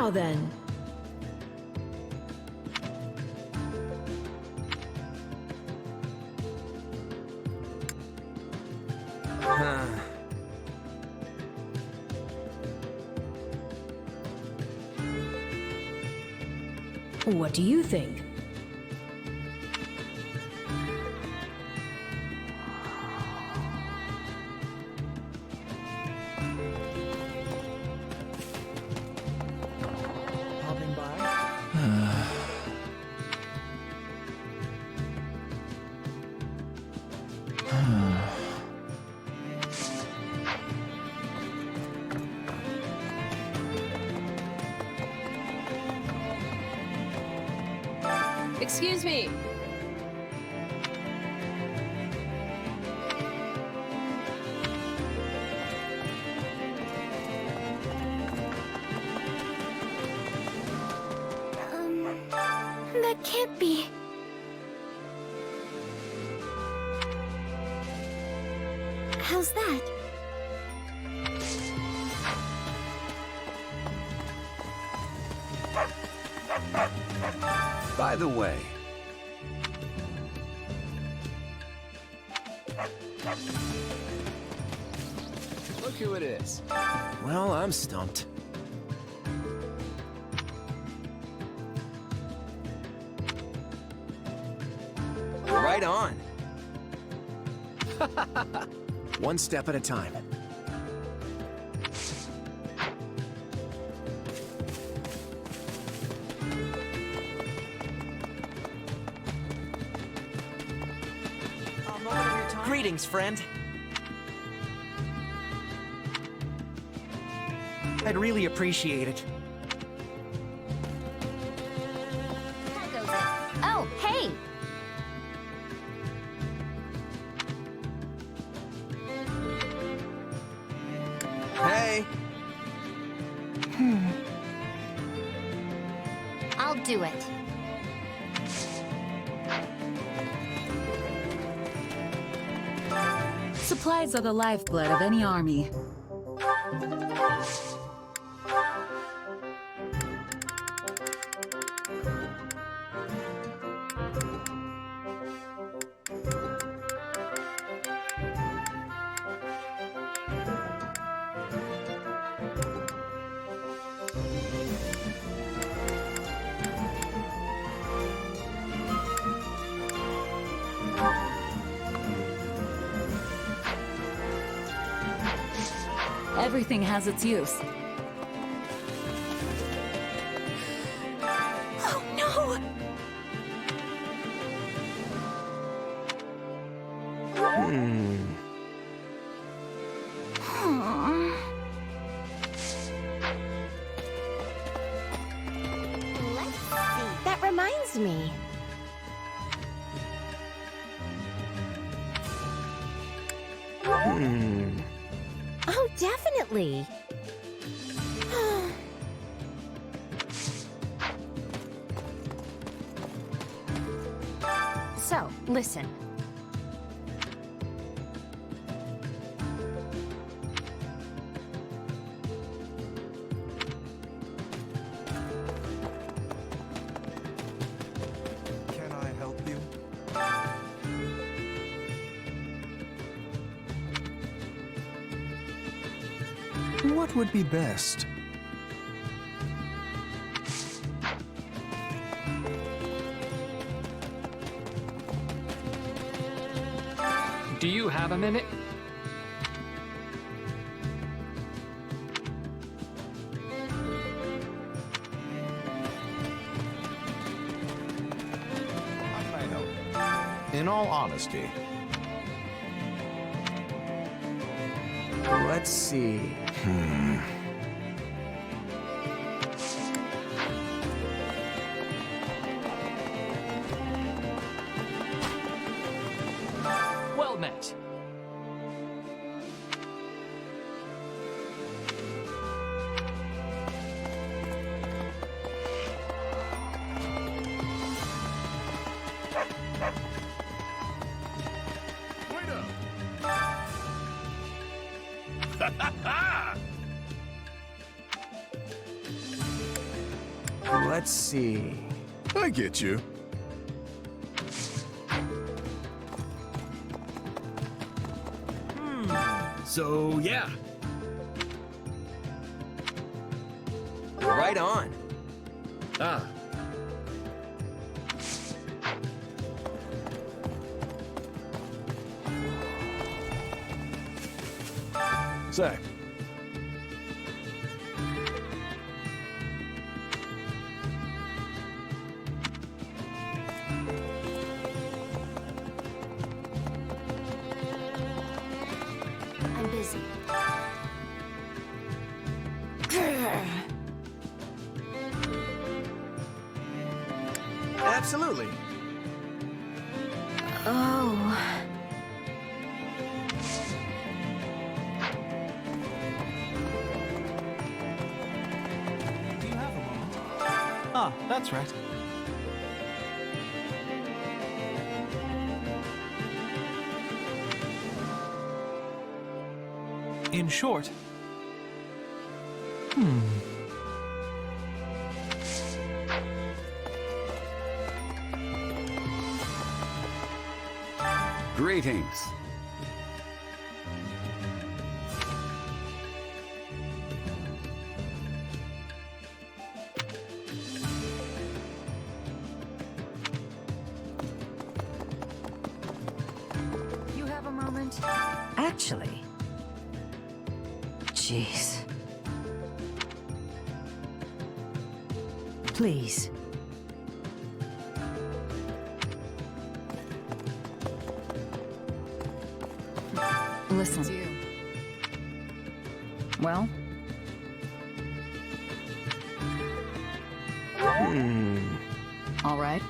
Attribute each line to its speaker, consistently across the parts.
Speaker 1: Now then. What do you think?
Speaker 2: Popping by?
Speaker 3: Excuse me.
Speaker 4: That can't be. How's that?
Speaker 5: By the way,
Speaker 2: Look who it is.
Speaker 5: well, I'm stumped. Right on. One step at a time.
Speaker 6: Greetings, friend. I'd really appreciate it.
Speaker 4: That goes it. Oh, hey!
Speaker 5: Hey!
Speaker 4: I'll do it.
Speaker 1: Supplies are the lifeblood of any army. Everything has its use.
Speaker 4: Oh, no! Let's see. That reminds me. Oh, definitely. So, listen.
Speaker 2: Can I help you? What would be best?
Speaker 7: Do you have a minute?
Speaker 8: How can I help? In all honesty,
Speaker 5: Let's see.
Speaker 7: Well met.
Speaker 8: wait up!
Speaker 2: Let's see.
Speaker 9: I get you.
Speaker 10: So, yeah.
Speaker 5: Right on.
Speaker 10: Ah,
Speaker 9: Say,
Speaker 4: I'm busy.
Speaker 5: Absolutely.
Speaker 4: Oh.
Speaker 6: Do you have a moment? Ah, that's right. In short...
Speaker 11: Greetings.
Speaker 1: You have a moment? Actually. Jeez. Please. Listen. Well? All right.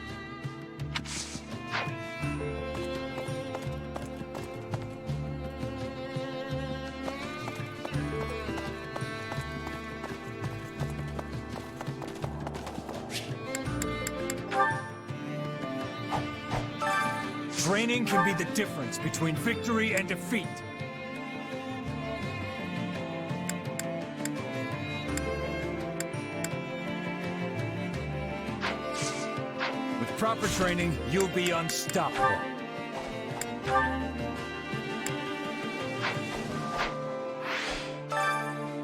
Speaker 10: training can be the difference between victory and defeat. With proper training, you'll be unstoppable.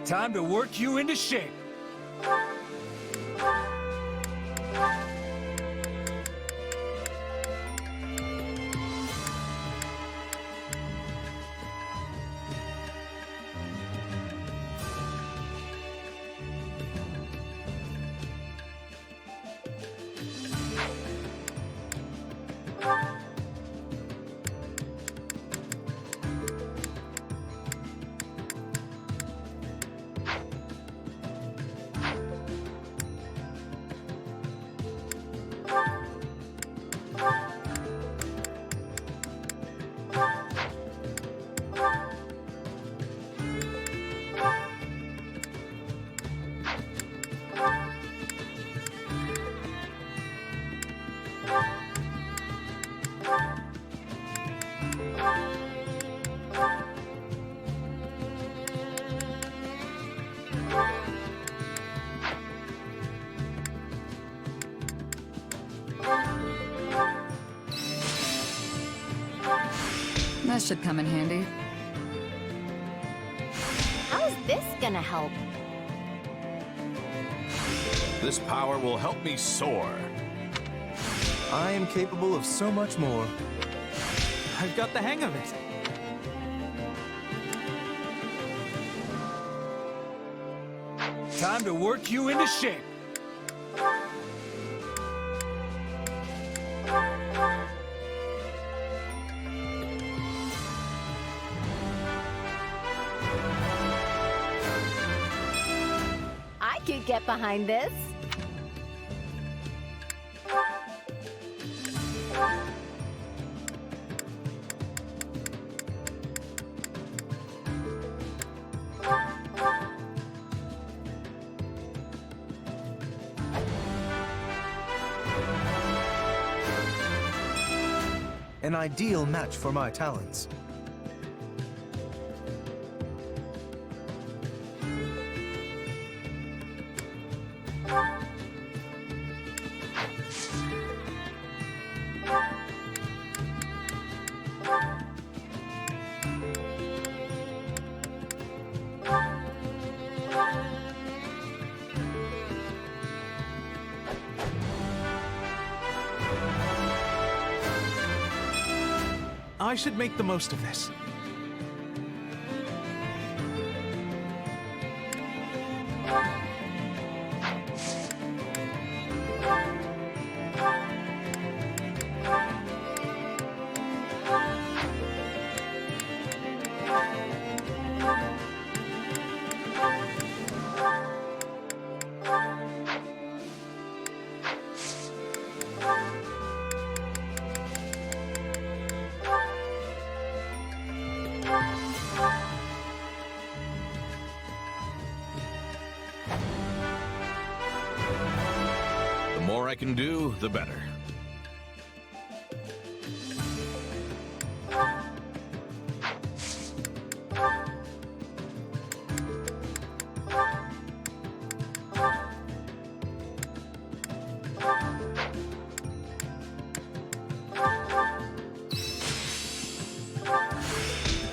Speaker 10: Time to work you into shape.
Speaker 1: That should come in handy.
Speaker 4: How's this gonna help?
Speaker 8: This power will help me soar.
Speaker 2: I am capable of so much more.
Speaker 6: I've got the hang of it.
Speaker 10: Time to work you into shape.
Speaker 4: I could get behind this.
Speaker 2: An ideal match for my talents.
Speaker 6: I should make the most of this.
Speaker 8: The more I can do, the better.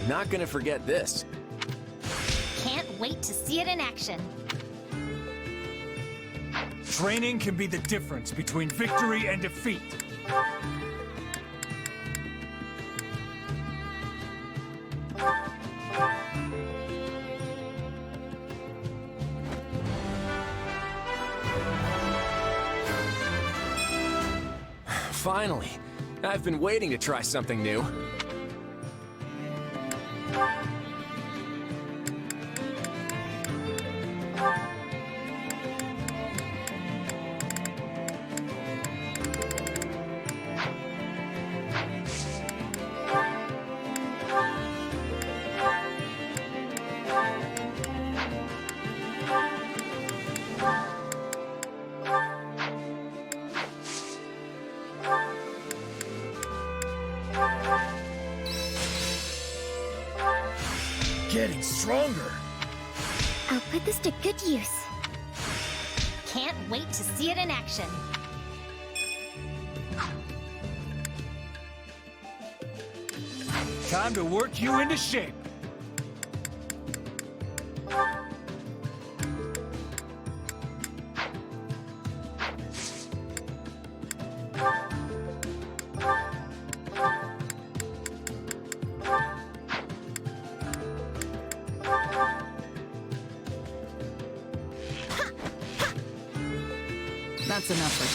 Speaker 5: Not gonna forget this.
Speaker 4: Can't wait to see it in action.
Speaker 10: Training can be the difference between victory and defeat.
Speaker 5: Finally. I've been waiting to try something new.
Speaker 10: Getting stronger.
Speaker 4: I'll put this to good use. Can't wait to see it in action.
Speaker 10: Time to work you into shape.
Speaker 1: That's enough for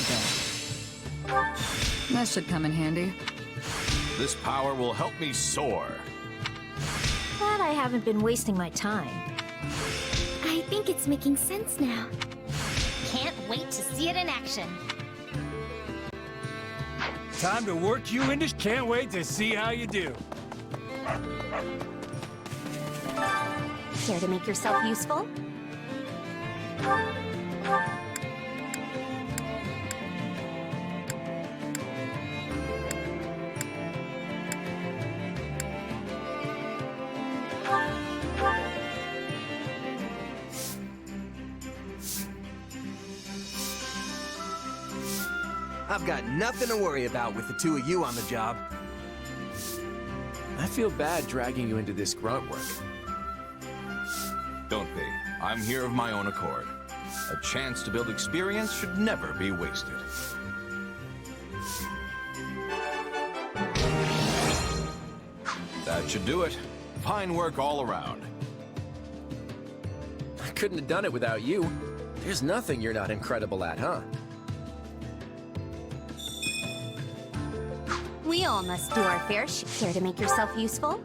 Speaker 1: today. That should come in handy.
Speaker 8: This power will help me soar.
Speaker 4: Glad I haven't been wasting my time. I think it's making sense now. Can't wait to see it in action.
Speaker 10: Time to work you into. Can't wait to see how you do.
Speaker 4: Care to make yourself useful?
Speaker 5: I've got nothing to worry about with the two of you on the job. I feel bad dragging you into this grunt work.
Speaker 8: Don't be. I'm here of my own accord. A chance to build experience should never be wasted. That should do it. Fine work all around.
Speaker 5: I couldn't have done it without you. There's nothing you're not incredible at, huh?
Speaker 4: We all must do our fair share. Care to make yourself useful?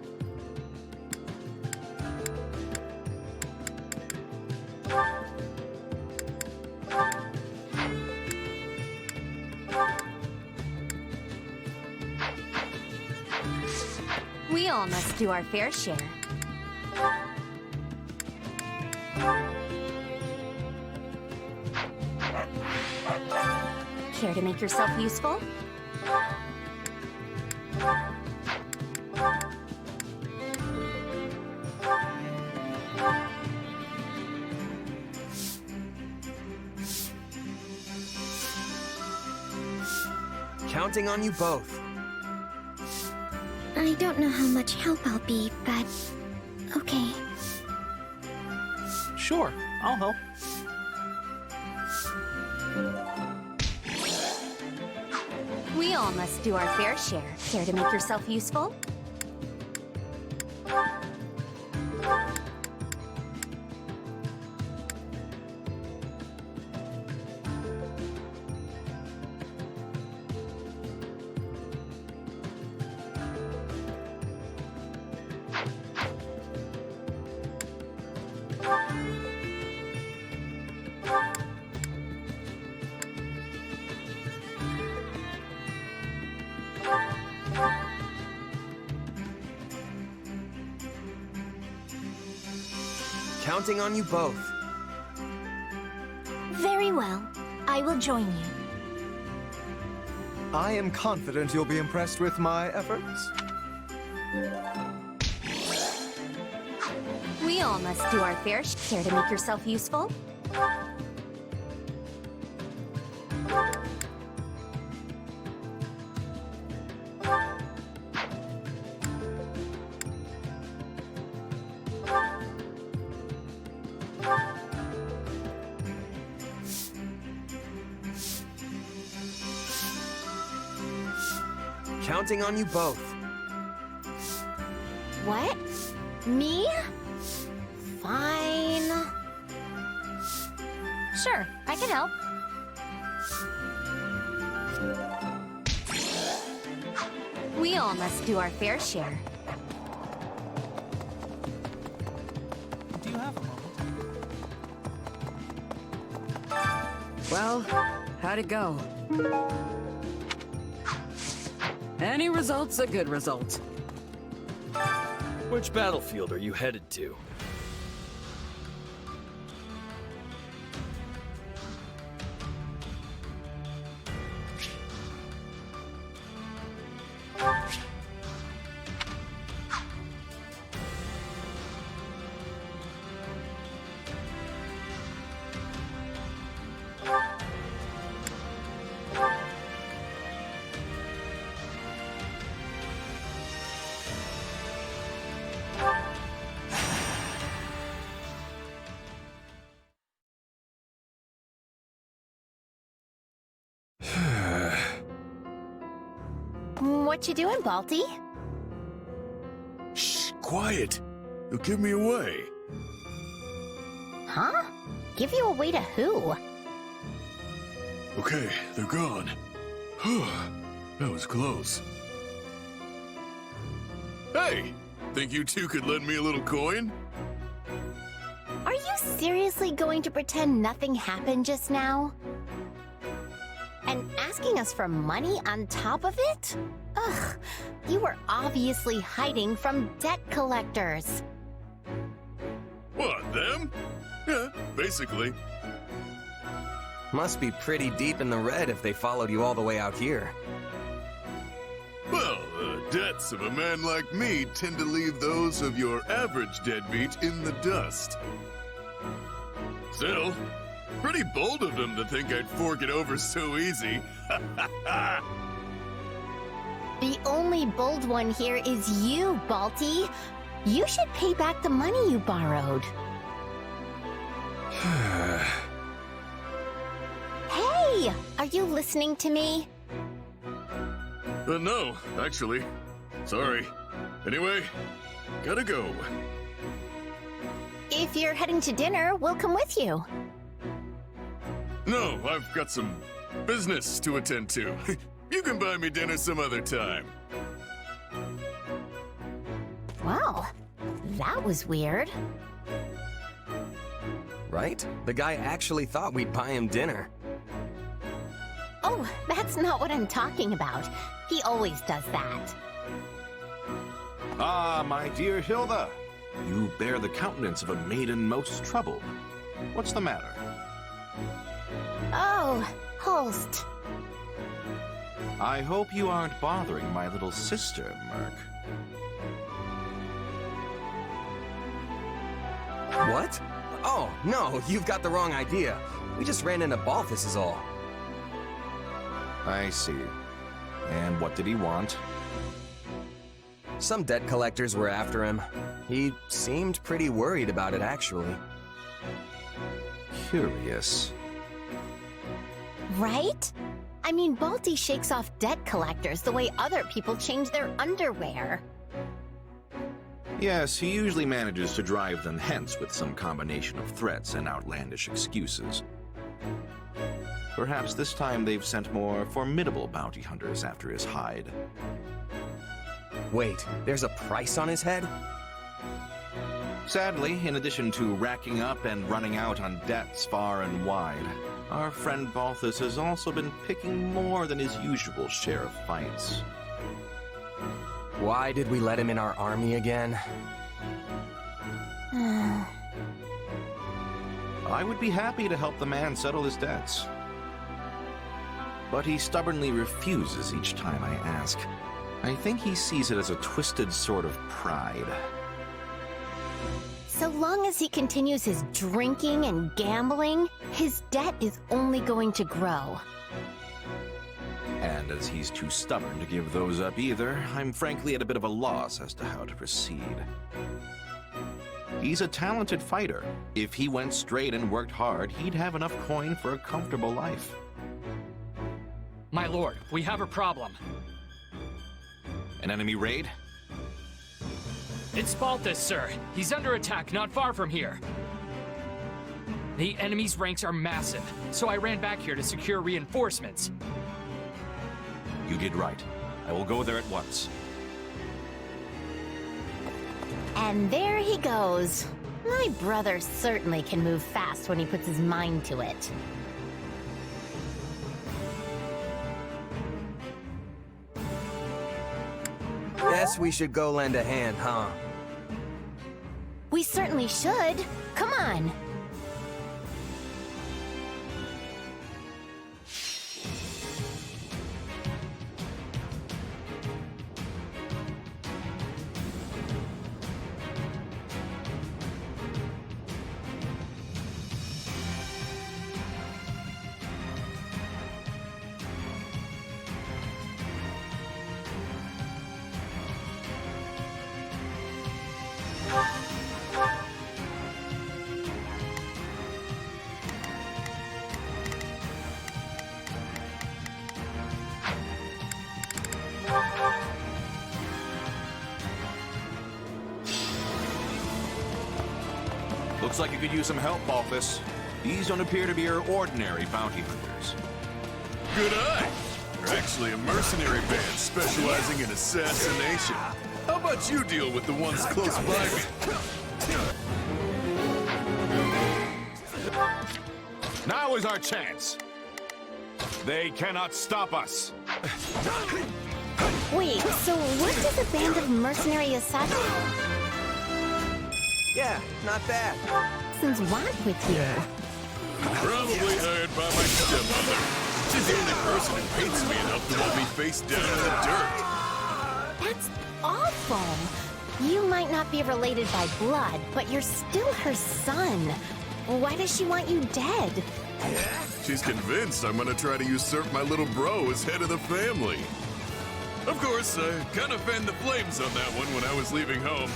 Speaker 4: We all must do our fair share. Care to make yourself useful?
Speaker 5: Counting on you both.
Speaker 4: I don't know how much help I'll be, but okay.
Speaker 6: Sure, I'll help.
Speaker 4: We all must do our fair share. Care to make yourself useful?
Speaker 5: Counting on you both.
Speaker 4: Very well. I will join you.
Speaker 2: I am confident you'll be impressed with my efforts.
Speaker 4: We all must do our fair share to make yourself useful.
Speaker 5: Counting on you both.
Speaker 4: What? Me? Fine. Sure, I can help. We all must do our fair share.
Speaker 6: Do you have a moment?
Speaker 1: Well, how'd it go? Any result's a good result.
Speaker 10: Which battlefield are you headed to?
Speaker 4: What you doing, Balti?
Speaker 9: Shh, quiet. You'll give me away.
Speaker 4: Huh? Give you away to who?
Speaker 9: Okay, they're gone. That was close. Hey! Think you two could lend me a little coin?
Speaker 4: Are you seriously going to pretend nothing happened just now? And asking us for money on top of it? Ugh, you were obviously hiding from debt collectors.
Speaker 9: What, them? Yeah, basically.
Speaker 5: Must be pretty deep in the red if they followed you all the way out here.
Speaker 9: Well, the debts of a man like me tend to leave those of your average deadbeat in the dust. Still, pretty bold of them to think I'd fork it over so easy.
Speaker 4: The only bold one here is you, Balti. You should pay back the money you borrowed. Hey! Are you listening to me?
Speaker 9: No, actually. Sorry. Anyway, gotta go.
Speaker 4: If you're heading to dinner, we'll come with you.
Speaker 9: No, I've got some business to attend to. You can buy me dinner some other time.
Speaker 4: Wow, that was weird.
Speaker 5: Right? The guy actually thought we'd buy him dinner.
Speaker 4: Oh, that's not what I'm talking about. He always does that.
Speaker 8: Ah, my dear Hilda. You bear the countenance of a maiden most troubled. What's the matter?
Speaker 4: Oh, Holst.
Speaker 8: I hope you aren't bothering my little sister, Merc.
Speaker 5: What? Oh, no, you've got the wrong idea. We just ran into Balthus is all.
Speaker 8: I see. And what did he want?
Speaker 5: Some debt collectors were after him. He seemed pretty worried about it, actually.
Speaker 8: Curious.
Speaker 4: Right? I mean, Balti shakes off debt collectors the way other people change their underwear.
Speaker 8: Yes, he usually manages to drive them hence with some combination of threats and outlandish excuses. Perhaps this time they've sent more formidable bounty hunters after his hide.
Speaker 5: Wait, there's a price on his head?
Speaker 8: Sadly, in addition to racking up and running out on debts far and wide, our friend Balthus has also been picking more than his usual share of fights.
Speaker 5: Why did we let him in our army again?
Speaker 8: I would be happy to help the man settle his debts. But he stubbornly refuses each time I ask. I think he sees it as a twisted sort of pride.
Speaker 4: So long as he continues his drinking and gambling, his debt is only going to grow.
Speaker 8: And as he's too stubborn to give those up either, I'm frankly at a bit of a loss as to how to proceed. He's a talented fighter. If he went straight and worked hard, he'd have enough coin for a comfortable life.
Speaker 7: My lord, we have a problem.
Speaker 8: An enemy raid?
Speaker 7: It's Balthus, sir. He's under attack not far from here. The enemy's ranks are massive, so I ran back here to secure reinforcements.
Speaker 8: You did right. I will go there at once.
Speaker 4: And there he goes. My brother certainly can move fast when he puts his mind to it.
Speaker 5: Guess we should go lend a hand, huh?
Speaker 4: We certainly should. Come on.
Speaker 8: Looks like you could use some help, Balthus. These don't appear to be your ordinary bounty hunters.
Speaker 9: Good eye! You're actually a mercenary band specializing in assassination. How about you deal with the ones close by me?
Speaker 10: Now is our chance. They cannot stop us.
Speaker 4: Wait, so what does a band of mercenary assassins
Speaker 5: Yeah, not bad.
Speaker 4: want with you?
Speaker 9: Probably hired by my stepmother. She's the only person who hates me enough to want me face down in the dirt.
Speaker 4: That's awful. You might not be related by blood, but you're still her son. Why does she want you dead?
Speaker 9: She's convinced I'm gonna try to usurp my little bro as head of the family. Of course, I kind of fanned the flames on that one when I was leaving home.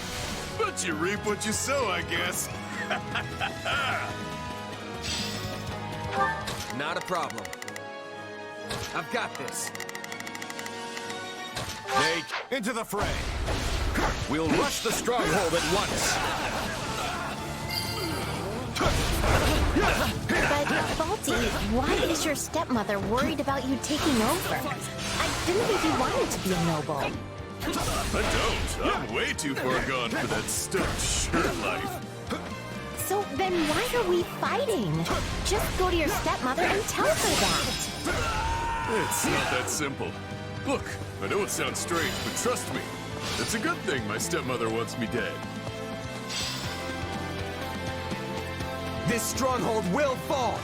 Speaker 9: But you reap what you sow, I guess.
Speaker 5: Not a problem. I've got this.
Speaker 10: Take into the fray. We'll rush the stronghold at once.
Speaker 4: But, Balti, why is your stepmother worried about you taking over? I didn't think you wanted to be a noble.
Speaker 9: I don't. I'm way too far gone for that stuffed shirt life.
Speaker 4: So then why are we fighting? Just go to your stepmother and tell her that.
Speaker 9: It's not that simple. Look, I know it sounds strange, but trust me, it's a good thing my stepmother wants me dead.
Speaker 5: This stronghold will fall!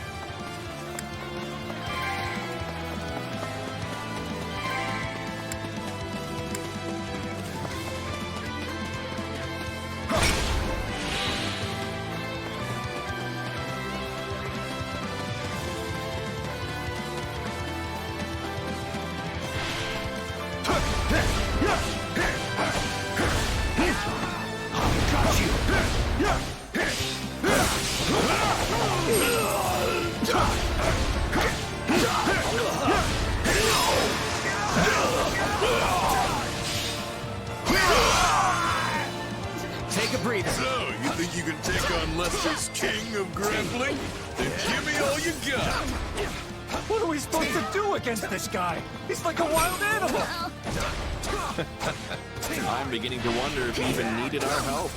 Speaker 9: So, you think you can take on Lester's king of grappling? Then give me all you got!
Speaker 6: What are we supposed to do against this guy? He's like a wild animal!
Speaker 8: I'm beginning to wonder if he even needed our help.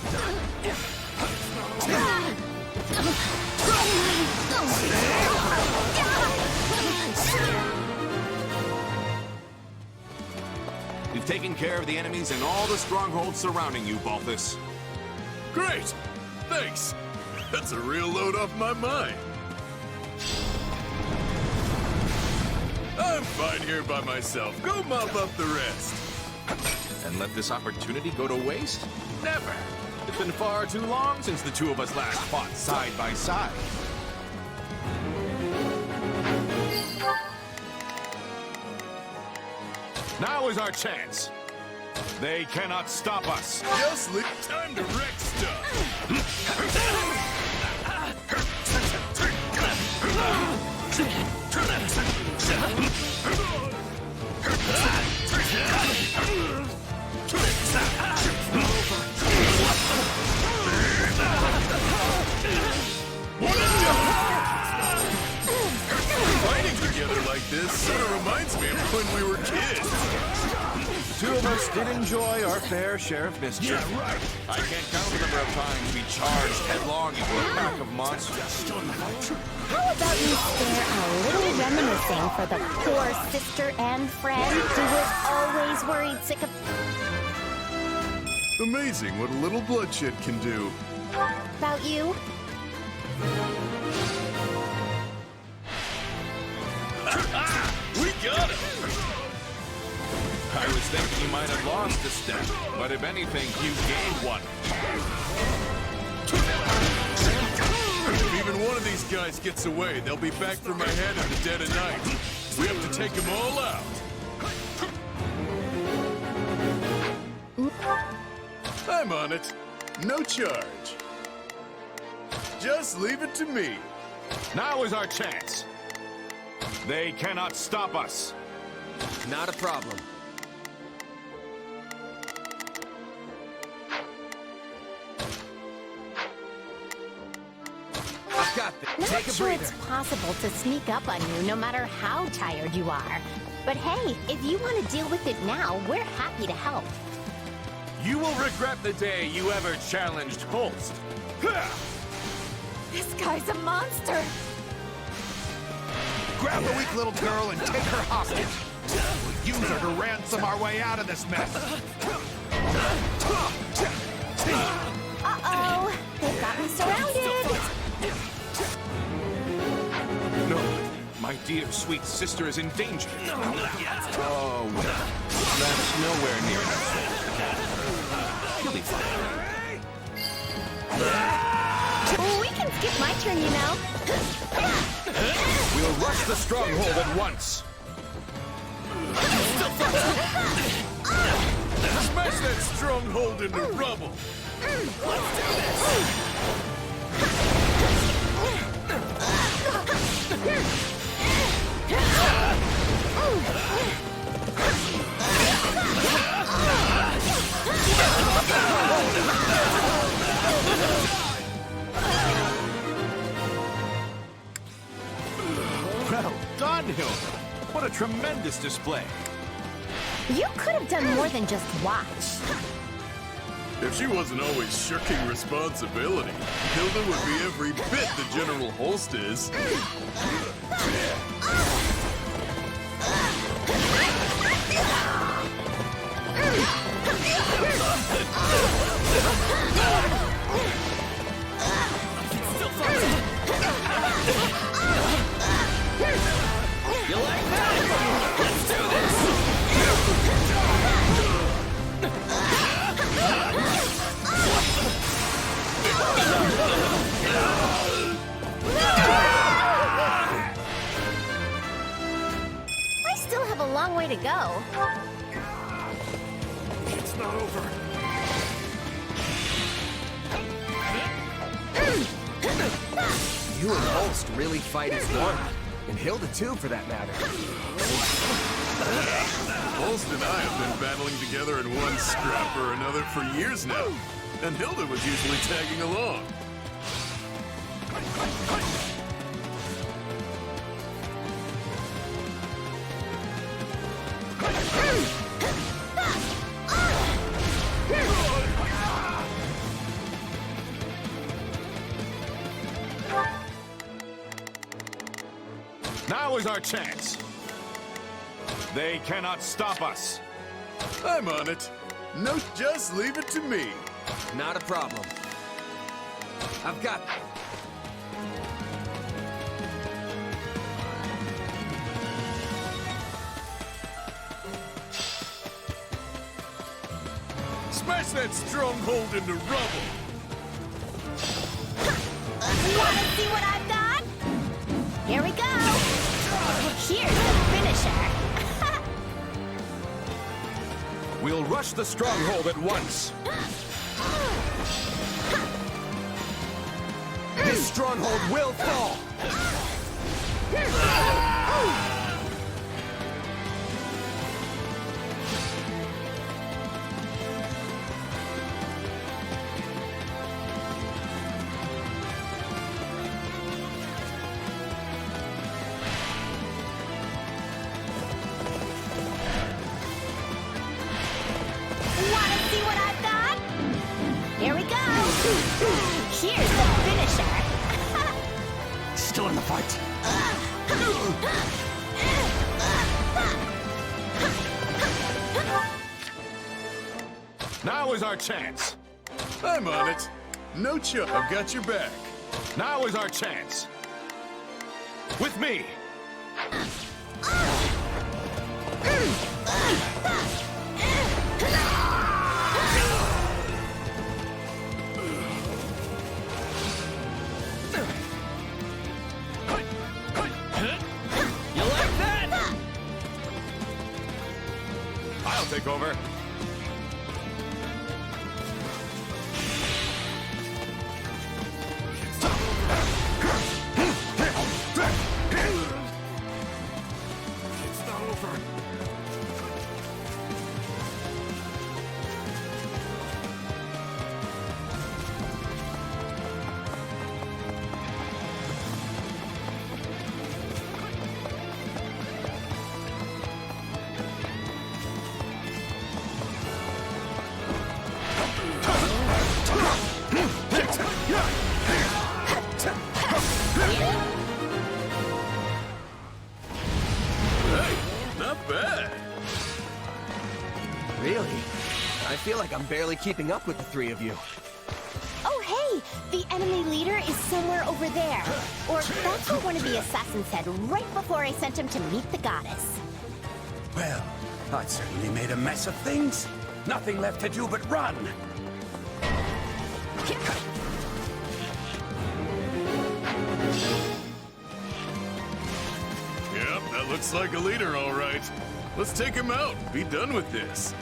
Speaker 8: We've taken care of the enemies and all the strongholds surrounding you, Balthus.
Speaker 9: Great! Thanks! That's a real load off my mind. I'm fine here by myself. Go mop up the rest.
Speaker 8: And let this opportunity go to waste? Never. It's been far too long since the two of us last fought side by side. Now is our chance. They cannot stop us.
Speaker 9: Just leave time to wreck stuff. Fighting together like this sort of reminds me of when we were kids.
Speaker 2: Two of us did enjoy our fair share of mischief.
Speaker 9: Yeah, right.
Speaker 8: I can't count the number of times we charged headlong into a pack of monsters.
Speaker 4: How about you spare a little reminiscing for the poor sister and friend who was always worried sick of...
Speaker 9: Amazing what a little bloodshed can do.
Speaker 4: About you?
Speaker 9: We got him!
Speaker 8: I was thinking you might have lost a step, but if anything, you gained one.
Speaker 9: If even one of these guys gets away, they'll be back for my head in the dead of night. We have to take them all out. I'm on it. No charge. Just leave it to me.
Speaker 8: Now is our chance. They cannot stop us.
Speaker 5: Not a problem. I've got this.
Speaker 4: Not
Speaker 5: Take a
Speaker 4: sure
Speaker 5: breather.
Speaker 4: it's possible to sneak up on you no matter how tired you are. But hey, if you want to deal with it now, we're happy to help.
Speaker 10: You will regret the day you ever challenged Holst.
Speaker 4: This guy's a monster!
Speaker 10: Grab the weak little girl and take her hostage. We'll use her to ransom our way out of this mess.
Speaker 4: Uh-oh! They've got me surrounded!
Speaker 8: No, my dear sweet sister is in danger. Oh, well, that's nowhere near enough. He'll be fine.
Speaker 4: We can skip my turn, you know.
Speaker 8: We'll rush the stronghold at once.
Speaker 9: Smash that stronghold into rubble.
Speaker 8: Well done, Hilda. What a tremendous display.
Speaker 4: You could have done more than just watch.
Speaker 9: If she wasn't always shirking responsibility, Hilda would be every bit the General Holst is.
Speaker 5: You like that? Let's do this!
Speaker 4: I still have a long way to go.
Speaker 10: It's not over.
Speaker 5: You and Holst really fight as one. And Hilda too, for that matter.
Speaker 9: Holst and I have been battling together in one scrap or another for years now. and Hilda was usually tagging along.
Speaker 10: Now is our chance. They cannot stop us.
Speaker 9: I'm on it. No, just leave it to me.
Speaker 5: Not a problem. I've got...
Speaker 9: Smash that stronghold into rubble.
Speaker 4: Wanna see what I've got? Here we go! Here's the finisher!
Speaker 10: We'll rush the stronghold at once.
Speaker 5: This stronghold will fall!
Speaker 4: Wanna see what I've got? Here we go! Here's the finisher!
Speaker 6: Still in the fight.
Speaker 10: Now is our chance.
Speaker 9: I'm on it. No chuck. I've got your back.
Speaker 10: Now is our chance. With me.
Speaker 7: You like that?
Speaker 10: I'll take over.
Speaker 6: It's not over.
Speaker 9: Hey, not bad.
Speaker 5: Really? I feel like I'm barely keeping up with the three of you.
Speaker 4: Oh, hey! The enemy leader is somewhere over there. Or that's what one of the assassins said right before I sent him to meet the goddess.
Speaker 6: Well, I certainly made a mess of things. Nothing left to do but run.
Speaker 9: Yep, that looks like a leader, all right. Let's take him out. Be done with this.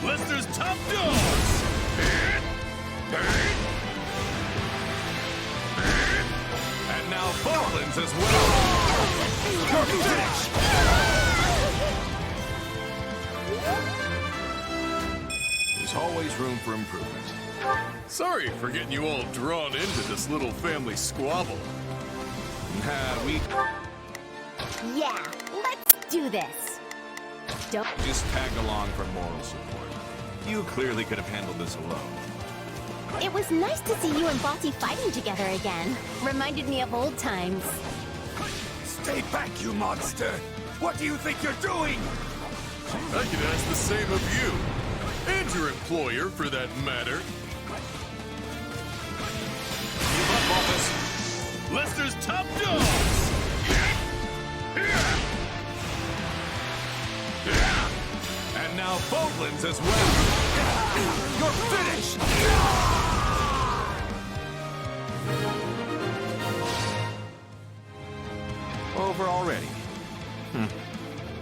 Speaker 9: Lester's top dogs!
Speaker 10: And now Bowlin's as well. You're finished. There's always room for improvement.
Speaker 9: Sorry for getting you all drawn into this little family squabble.
Speaker 10: We
Speaker 4: Yeah, let's do this. Don't...
Speaker 8: Just tag along for moral support. You clearly could have handled this alone.
Speaker 4: It was nice to see you and Bossy fighting together again. Reminded me of old times.
Speaker 6: Stay back, you monster! What do you think you're doing?
Speaker 9: I could ask the same of you. And your employer, for that matter.
Speaker 10: Keep up, Office.
Speaker 9: Lester's top dogs!
Speaker 10: And now Bowlin's as well. You're finished.
Speaker 8: Over already.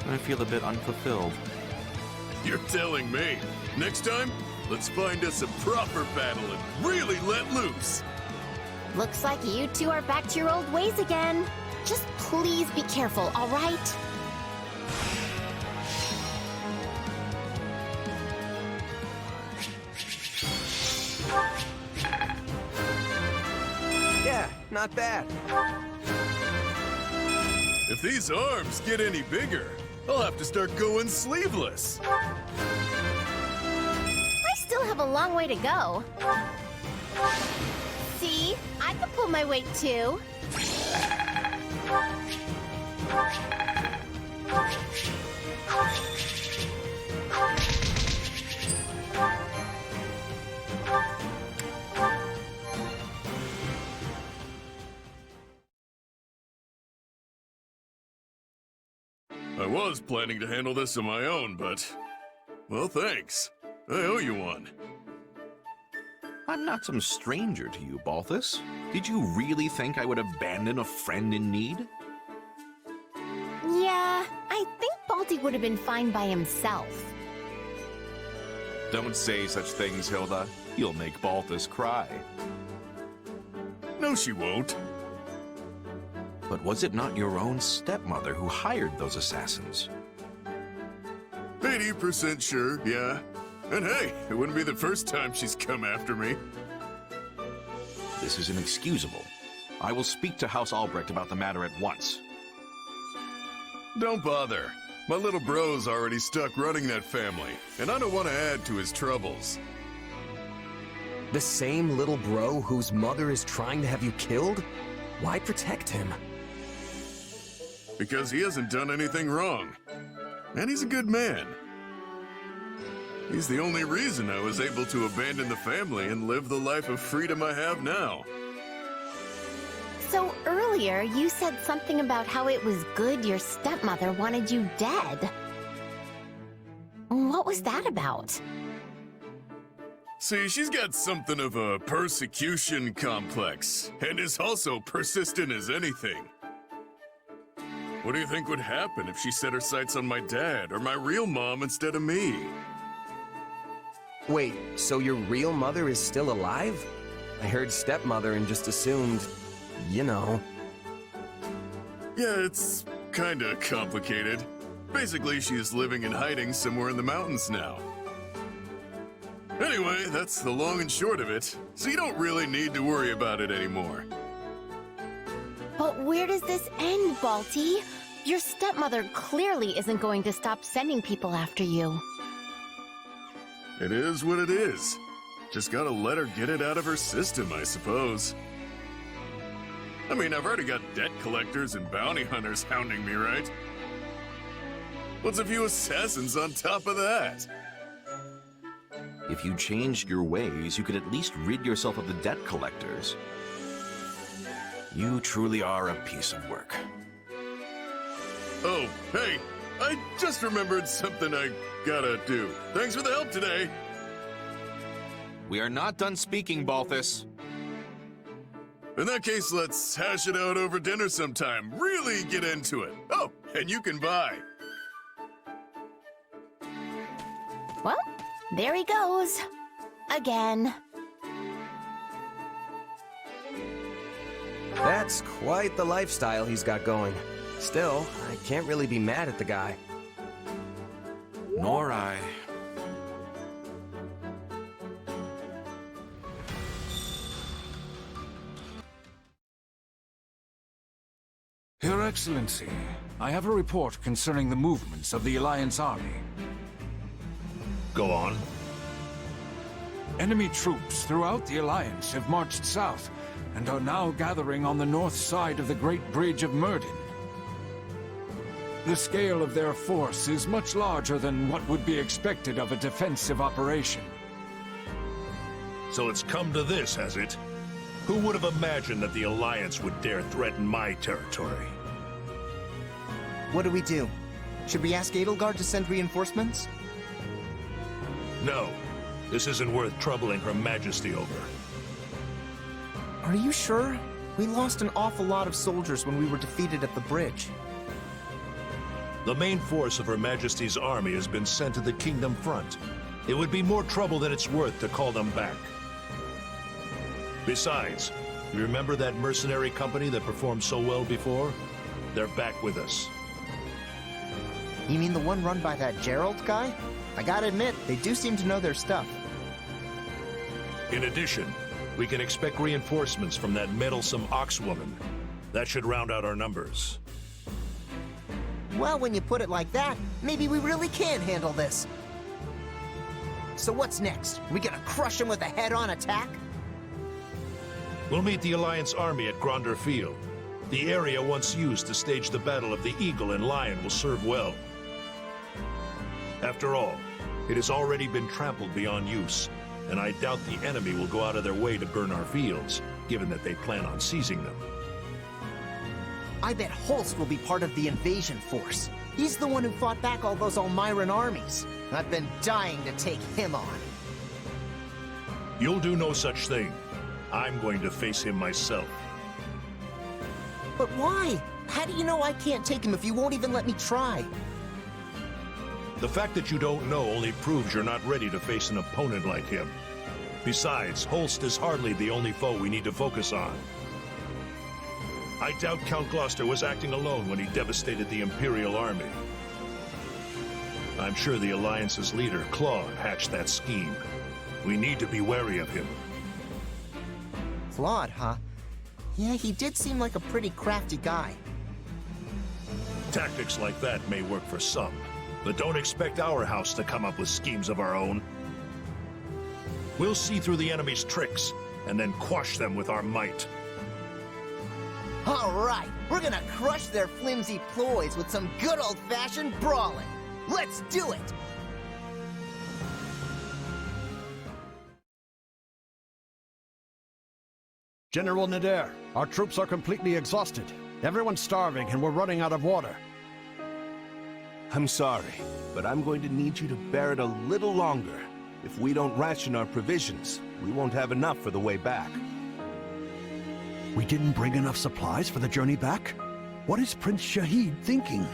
Speaker 8: I feel a bit unfulfilled.
Speaker 9: You're telling me. Next time, Let's find us a proper battle and really let loose.
Speaker 4: Looks like you two are back to your old ways again. Just please be careful, all right?
Speaker 5: Yeah, not bad.
Speaker 9: If these arms get any bigger, I'll have to start going sleeveless.
Speaker 4: I still have a long way to go. See? I can pull my weight too.
Speaker 9: I was planning to handle this on my own, but... well, thanks. I owe you one.
Speaker 8: I'm not some stranger to you, Balthus. Did you really think I would abandon a friend in need?
Speaker 4: Yeah, I think Balti would have been fine by himself.
Speaker 8: Don't say such things, Hilda. You'll make Balthus cry.
Speaker 9: No, she won't.
Speaker 8: But was it not your own stepmother who hired those assassins?
Speaker 9: 80% sure, yeah. And hey, it wouldn't be the first time she's come after me.
Speaker 8: This is inexcusable. I will speak to House Albrecht about the matter at once.
Speaker 9: Don't bother. My little bro's already stuck running that family, and I don't want to add to his troubles.
Speaker 5: The same little bro whose mother is trying to have you killed? Why protect him?
Speaker 9: Because he hasn't done anything wrong. And he's a good man. He's the only reason I was able to abandon the family and live the life of freedom I have now.
Speaker 4: So earlier, you said something about how it was good your stepmother wanted you dead. What was that about?
Speaker 9: See, she's got something of a persecution complex, and is also persistent as anything. What do you think would happen if she set her sights on my dad or my real mom instead of me?
Speaker 5: Wait, so your real mother is still alive? I heard stepmother and just assumed, you know.
Speaker 9: Yeah, it's kinda complicated. Basically, she's living in hiding somewhere in the mountains now. Anyway, that's the long and short of it, so you don't really need to worry about it anymore.
Speaker 4: But where does this end, Balti? Your stepmother clearly isn't going to stop sending people after you.
Speaker 9: It is what it is. Just gotta let her get it out of her system, I suppose. I mean, I've already got debt collectors and bounty hunters hounding me, right? What's a few assassins on top of that?
Speaker 8: If you changed your ways, you could at least rid yourself of the debt collectors. You truly are a piece of work.
Speaker 9: Oh, hey, I just remembered something I gotta do. Thanks for the help today.
Speaker 8: We are not done speaking, Balthus.
Speaker 9: In that case, let's hash it out over dinner sometime. Really get into it. Oh, and you can buy.
Speaker 4: Well, there he goes. Again.
Speaker 5: That's quite the lifestyle he's got going. Still, I can't really be mad at the guy.
Speaker 8: Nor I.
Speaker 10: Your Excellency, I have a report concerning the movements of the Alliance army.
Speaker 6: Go on.
Speaker 10: Enemy troops throughout the Alliance have marched south and are now gathering on the north side of the Great Bridge of Myrddin. The scale of their force is much larger than what would be expected of a defensive operation.
Speaker 11: So it's come to this, has it? Who would have imagined that the Alliance would dare threaten my territory?
Speaker 2: What do we do? Should we ask Edelgard to send reinforcements?
Speaker 11: No. This isn't worth troubling Her Majesty over.
Speaker 2: Are you sure? We lost an awful lot of soldiers when we were defeated at the bridge.
Speaker 11: The main force of Her Majesty's army has been sent to the Kingdom front. It would be more trouble than it's worth to call them back. Besides, you remember that mercenary company that performed so well before? They're back with us.
Speaker 2: You mean the one run by that Gerald guy? I gotta admit, they do seem to know their stuff.
Speaker 11: In addition, we can expect reinforcements from that meddlesome ox-woman. That should round out our numbers.
Speaker 2: Well, when you put it like that, maybe we really can handle this. So what's next? We gonna crush him with a head-on attack?
Speaker 11: We'll meet the Alliance army at Gronder Field. The area once used to stage the Battle of the Eagle and Lion will serve well. After all, it has already been trampled beyond use, and I doubt the enemy will go out of their way to burn our fields, given that they plan on seizing them.
Speaker 2: I bet Holst will be part of the invasion force. He's the one who fought back all those Almiran armies. I've been dying to take him on.
Speaker 11: You'll do no such thing. I'm going to face him myself.
Speaker 2: But why? How do you know I can't take him if you won't even let me try?
Speaker 11: The fact that you don't know only proves you're not ready to face an opponent like him. Besides, Holst is hardly the only foe we need to focus on. I doubt Count Gloucester was acting alone when he devastated the Imperial army. I'm sure the Alliance's leader, Claude, hatched that scheme. We need to be wary of him.
Speaker 2: Claude, huh? Yeah, he did seem like a pretty crafty guy.
Speaker 11: Tactics like that may work for some, but don't expect our house to come up with schemes of our own. We'll see through the enemy's tricks, and then quash them with our might.
Speaker 2: All right, we're gonna crush their flimsy ploys with some good old-fashioned brawling. Let's do it!
Speaker 12: General Nader, our troops are completely exhausted. Everyone's starving and we're running out of water.
Speaker 13: I'm sorry, but I'm going to need you to bear it a little longer. If we don't ration our provisions, we won't have enough for the way back.
Speaker 12: We didn't bring enough supplies for the journey back? What is Prince Shahid thinking?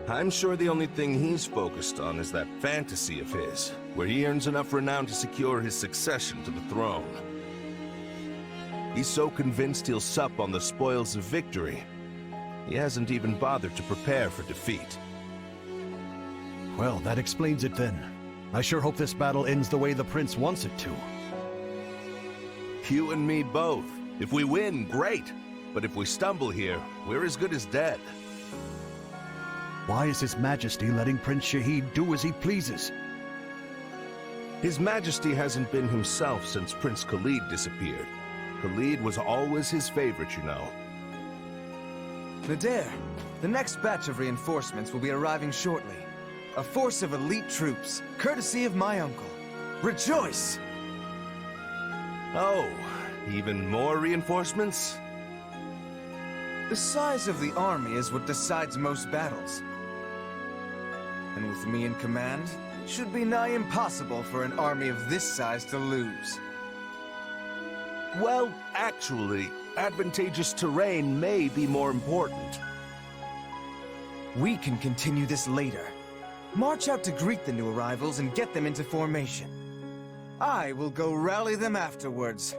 Speaker 13: I'm sure the only thing he's focused on is that fantasy of his, where he earns enough renown to secure his succession to the throne. He's so convinced he'll sup on the spoils of victory, he hasn't even bothered to prepare for defeat.
Speaker 12: Well, that explains it then. I sure hope this battle ends the way the prince wants it to.
Speaker 13: You and me both. If we win, great. But if we stumble here, we're as good as dead.
Speaker 12: Why is His Majesty letting Prince Shahid do as he pleases?
Speaker 13: His Majesty hasn't been himself since Prince Khalid disappeared. Khalid was always his favorite, you know.
Speaker 14: Nader, the next batch of reinforcements will be arriving shortly. A force of elite troops, courtesy of my uncle. Rejoice!
Speaker 13: Oh, even more reinforcements?
Speaker 14: The size of the army is what decides most battles. And with me in command, it should be nigh impossible for an army of this size to lose.
Speaker 13: Well, actually, advantageous terrain may be more important.
Speaker 14: We can continue this later. March out to greet the new arrivals and get them into formation. I will go rally them afterwards.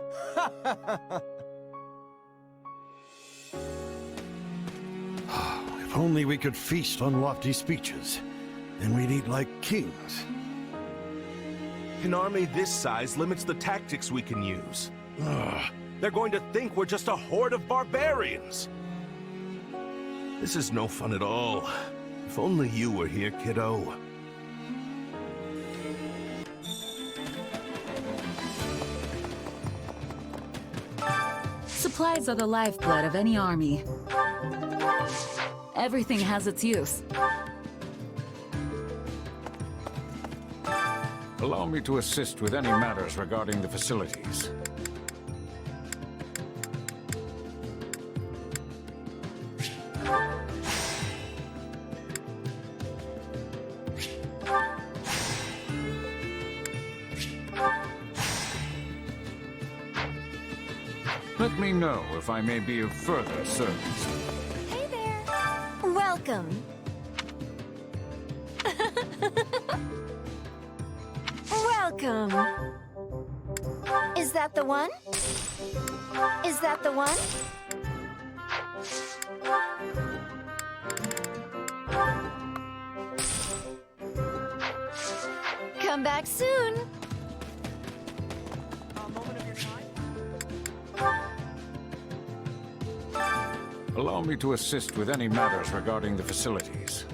Speaker 12: If only we could feast on lofty speeches. Then we'd eat like kings.
Speaker 13: An army this size limits the tactics we can use. Ugh, they're going to think we're just a horde of barbarians. This is no fun at all. If only you were here, kiddo.
Speaker 15: Supplies are the lifeblood of any army. Everything has its use.
Speaker 10: Allow me to assist with any matters regarding the facilities. Let me know if I may be of further service.
Speaker 4: Hey there! Welcome!
Speaker 1: Welcome.
Speaker 4: Is that the one? Is that the one? Come back soon.
Speaker 10: Allow me to assist with any matters regarding the facilities.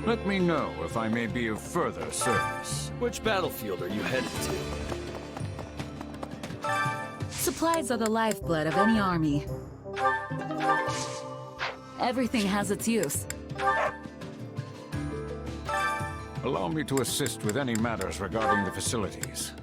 Speaker 10: Let me know if I may be of further service.
Speaker 16: Which battlefield are you headed to?
Speaker 15: Supplies are the lifeblood of any army. Everything has its use.
Speaker 10: Allow me to assist with any matters regarding the facilities.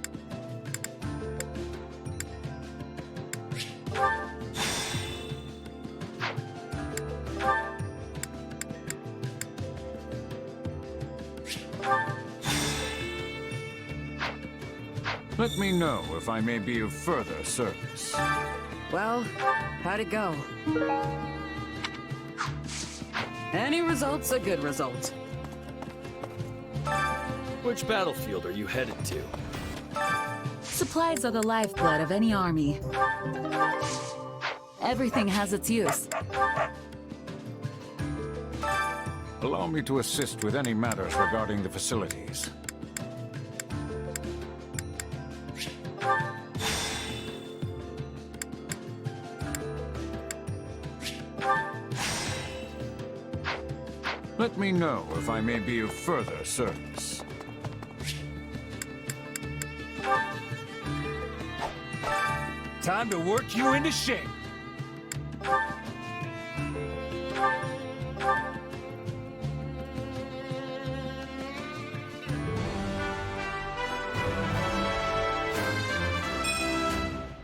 Speaker 10: Let me know if I may be of further service.
Speaker 1: Well, how'd it go? Any result's a good result.
Speaker 16: Which battlefield are you headed to?
Speaker 15: Supplies are the lifeblood of any army. Everything has its use.
Speaker 10: Allow me to assist with any matters regarding the facilities. Let me know if I may be of further service.
Speaker 7: Time to work you into shape.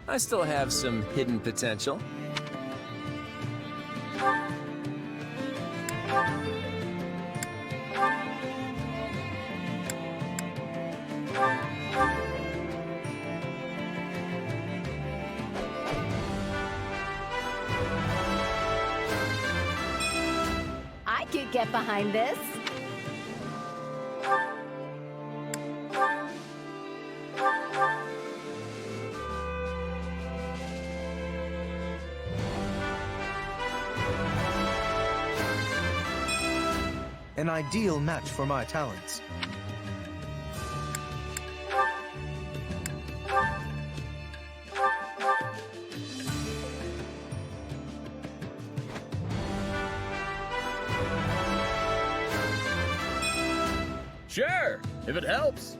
Speaker 16: I still have some hidden potential.
Speaker 4: I could get behind this.
Speaker 14: An ideal match for my talents.
Speaker 16: Sure, if it helps.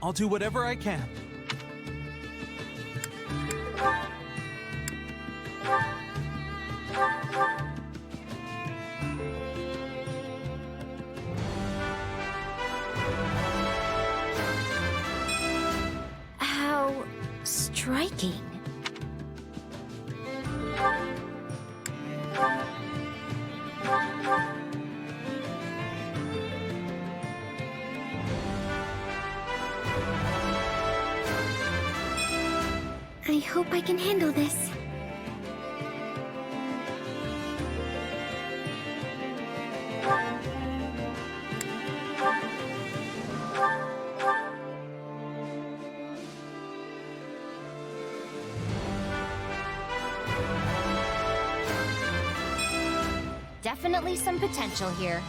Speaker 17: I'll do whatever I can.
Speaker 4: How striking.
Speaker 18: I hope I can handle this.
Speaker 4: Definitely some potential here.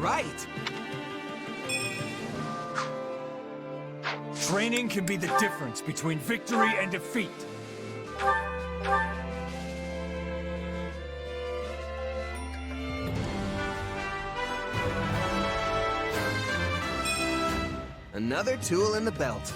Speaker 5: right!
Speaker 10: Training can be the difference between victory and defeat.
Speaker 5: Another tool in the belt.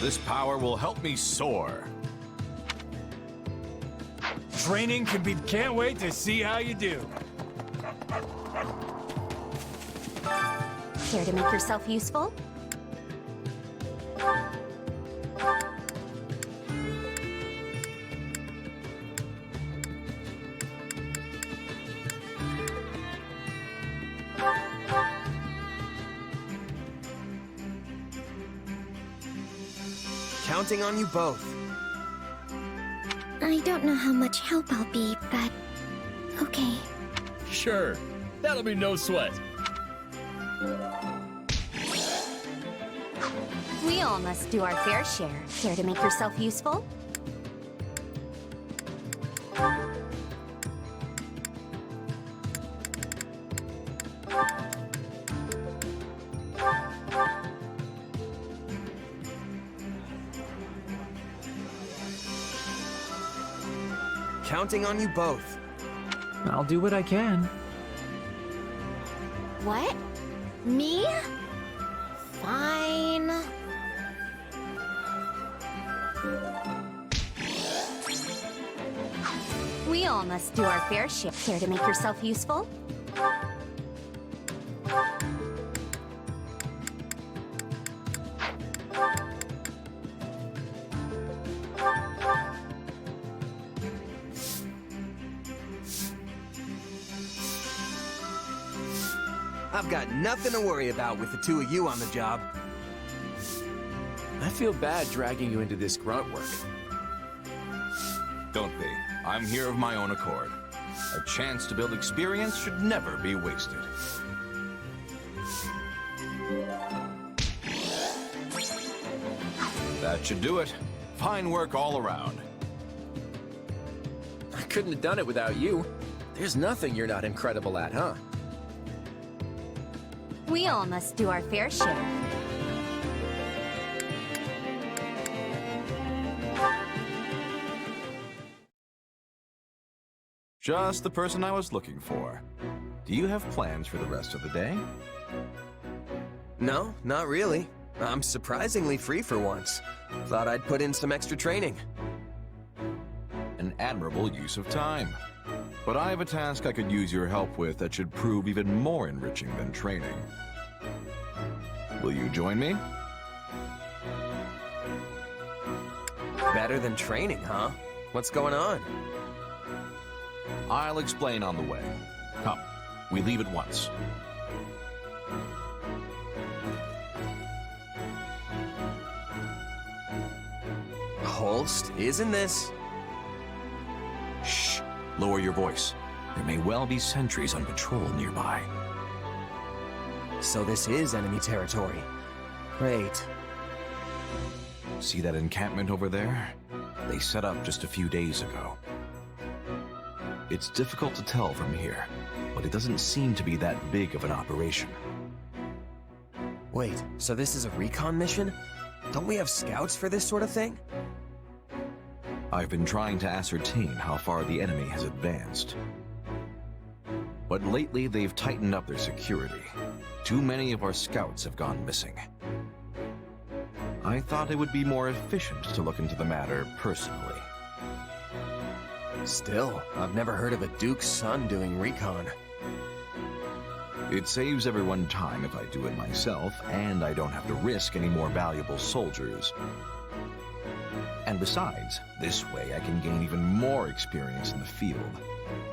Speaker 8: This power will help me soar.
Speaker 10: Training can be... Can't wait to see how you do.
Speaker 4: Care to make yourself useful?
Speaker 5: Counting on you both.
Speaker 18: I don't know how much help I'll be, but... okay.
Speaker 19: Sure. That'll be no sweat.
Speaker 4: We all must do our fair share. Care to make yourself useful?
Speaker 5: Counting on you both.
Speaker 7: I'll do what I can.
Speaker 4: What? Me? Fine. We all must do our fair share. Care to make yourself useful?
Speaker 5: I've got nothing to worry about with the two of you on the job.
Speaker 16: I feel bad dragging you into this grunt work.
Speaker 8: Don't be. I'm here of my own accord. A chance to build experience should never be wasted. That should do it. Fine work all around.
Speaker 16: I couldn't have done it without you. There's nothing you're not incredible at, huh?
Speaker 4: We all must do our fair share.
Speaker 8: Just the person I was looking for. Do you have plans for the rest of the day?
Speaker 5: No, not really. I'm surprisingly free for once. Thought I'd put in some extra training.
Speaker 8: An admirable use of time. But I have a task I could use your help with that should prove even more enriching than training. Will you join me?
Speaker 5: Better than training, huh? What's going on?
Speaker 8: I'll explain on the way. Come, we leave at once.
Speaker 5: Holst, isn't this?
Speaker 8: Shh! Lower your voice. There may well be sentries on patrol nearby.
Speaker 5: So this is enemy territory. Great.
Speaker 8: See that encampment over there? They set up just a few days ago. It's difficult to tell from here, but it doesn't seem to be that big of an operation.
Speaker 5: Wait, so this is a recon mission? Don't we have scouts for this sort of thing?
Speaker 8: I've been trying to ascertain how far the enemy has advanced. But lately they've tightened up their security. Too many of our scouts have gone missing. I thought it would be more efficient to look into the matter personally.
Speaker 5: Still, I've never heard of a Duke's son doing recon.
Speaker 8: It saves everyone time if I do it myself, and I don't have to risk any more valuable soldiers. And besides, this way I can gain even more experience in the field.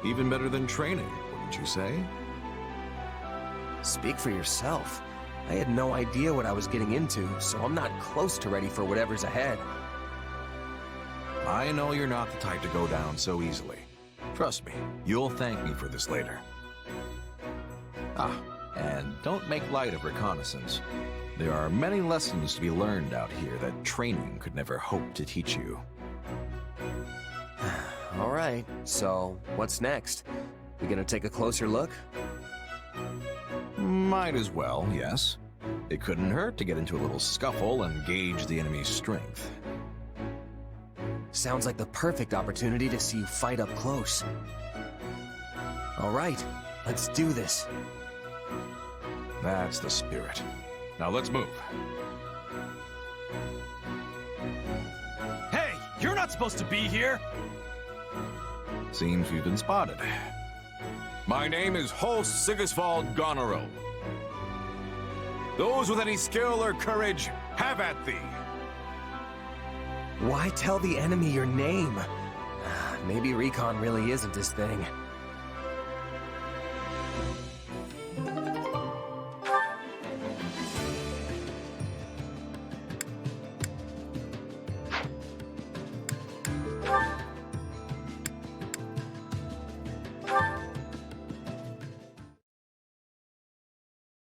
Speaker 8: Even better than training, wouldn't you say?
Speaker 5: Speak for yourself. I had no idea what I was getting into, so I'm not close to ready for whatever's ahead.
Speaker 8: I know you're not the type to go down so easily. Trust me, you'll thank me for this later. Ah, and don't make light of reconnaissance. There are many lessons to be learned out here that training could never hope to teach you.
Speaker 5: All right, so what's next? We gonna take a closer look?
Speaker 8: Might as well, yes. It couldn't hurt to get into a little scuffle and gauge the enemy's strength.
Speaker 5: Sounds like the perfect opportunity to see you fight up close. All right, let's do this.
Speaker 8: That's the spirit. Now let's move.
Speaker 17: Hey, you're not supposed to be here!
Speaker 8: Seems we've been spotted. My name is Holst Sigisvald Goneril. Those with any skill or courage, have at thee!
Speaker 5: Why tell the enemy your name? Maybe recon really isn't his thing.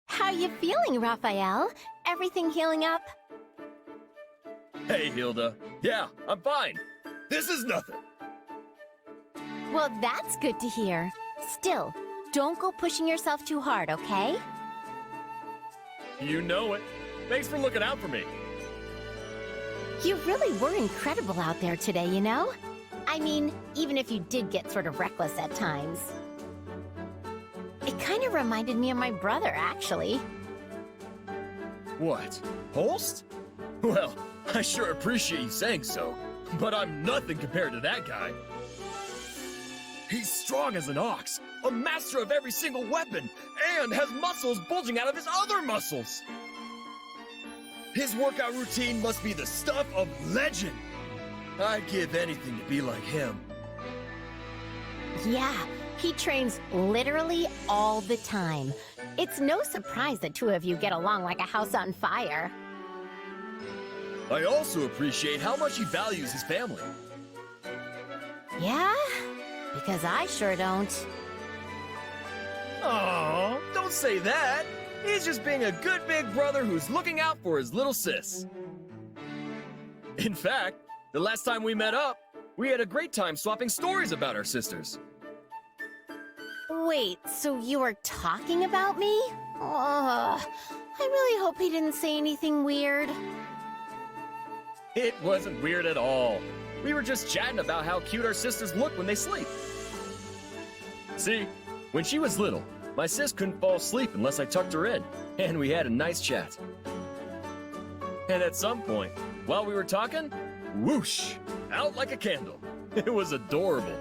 Speaker 4: How you feeling, Raphael? Everything healing up?
Speaker 19: Hey, Hilda. Yeah, I'm fine. This is nothing.
Speaker 4: Well, that's good to hear. Still, don't go pushing yourself too hard, okay?
Speaker 19: You know it. Thanks for looking out for me.
Speaker 4: You really were incredible out there today, you know? I mean, even if you did get sort of reckless at times. It kind of reminded me of my brother, actually.
Speaker 19: What? Holst? Well, I sure appreciate you saying so, but I'm nothing compared to that guy. He's strong as an ox, a master of every single weapon, and has muscles bulging out of his other muscles. His workout routine must be the stuff of legend. I'd give anything to be like him.
Speaker 4: Yeah, he trains literally all the time. It's no surprise the two of you get along like a house on fire.
Speaker 19: I also appreciate how much he values his family.
Speaker 4: Yeah? Because I sure don't.
Speaker 19: Aw, don't say that. He's just being a good big brother who's looking out for his little sis. In fact, the last time we met up, we had a great time swapping stories about our sisters.
Speaker 4: Wait, so you were talking about me? Ugh, I really hope he didn't say anything weird.
Speaker 19: It wasn't weird at all. We were just chatting about how cute our sisters look when they sleep. See, when she was little, my sis couldn't fall asleep unless I tucked her in, and we had a nice chat. And at some point, while we were talking, whoosh, out like a candle. It was adorable.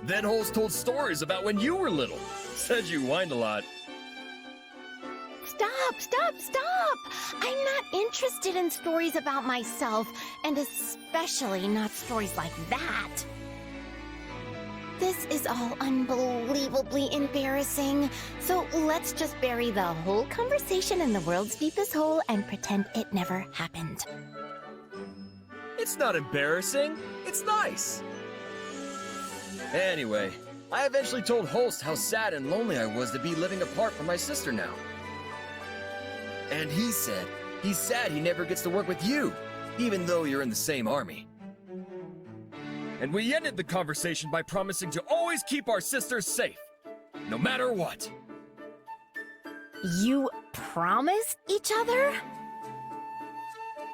Speaker 19: Then Holst told stories about when you were little. Said you whined a lot.
Speaker 4: Stop! I'm not interested in stories about myself, and especially not stories like that. This is all unbelievably embarrassing, so let's just bury the whole conversation in the world's deepest hole and pretend it never happened.
Speaker 19: It's not embarrassing. It's nice. Anyway, I eventually told Holst how sad and lonely I was to be living apart from my sister now. And he said he's sad he never gets to work with you, even though you're in the same army. And we ended the conversation by promising to always keep our sisters safe, no matter what.
Speaker 4: You promised each other?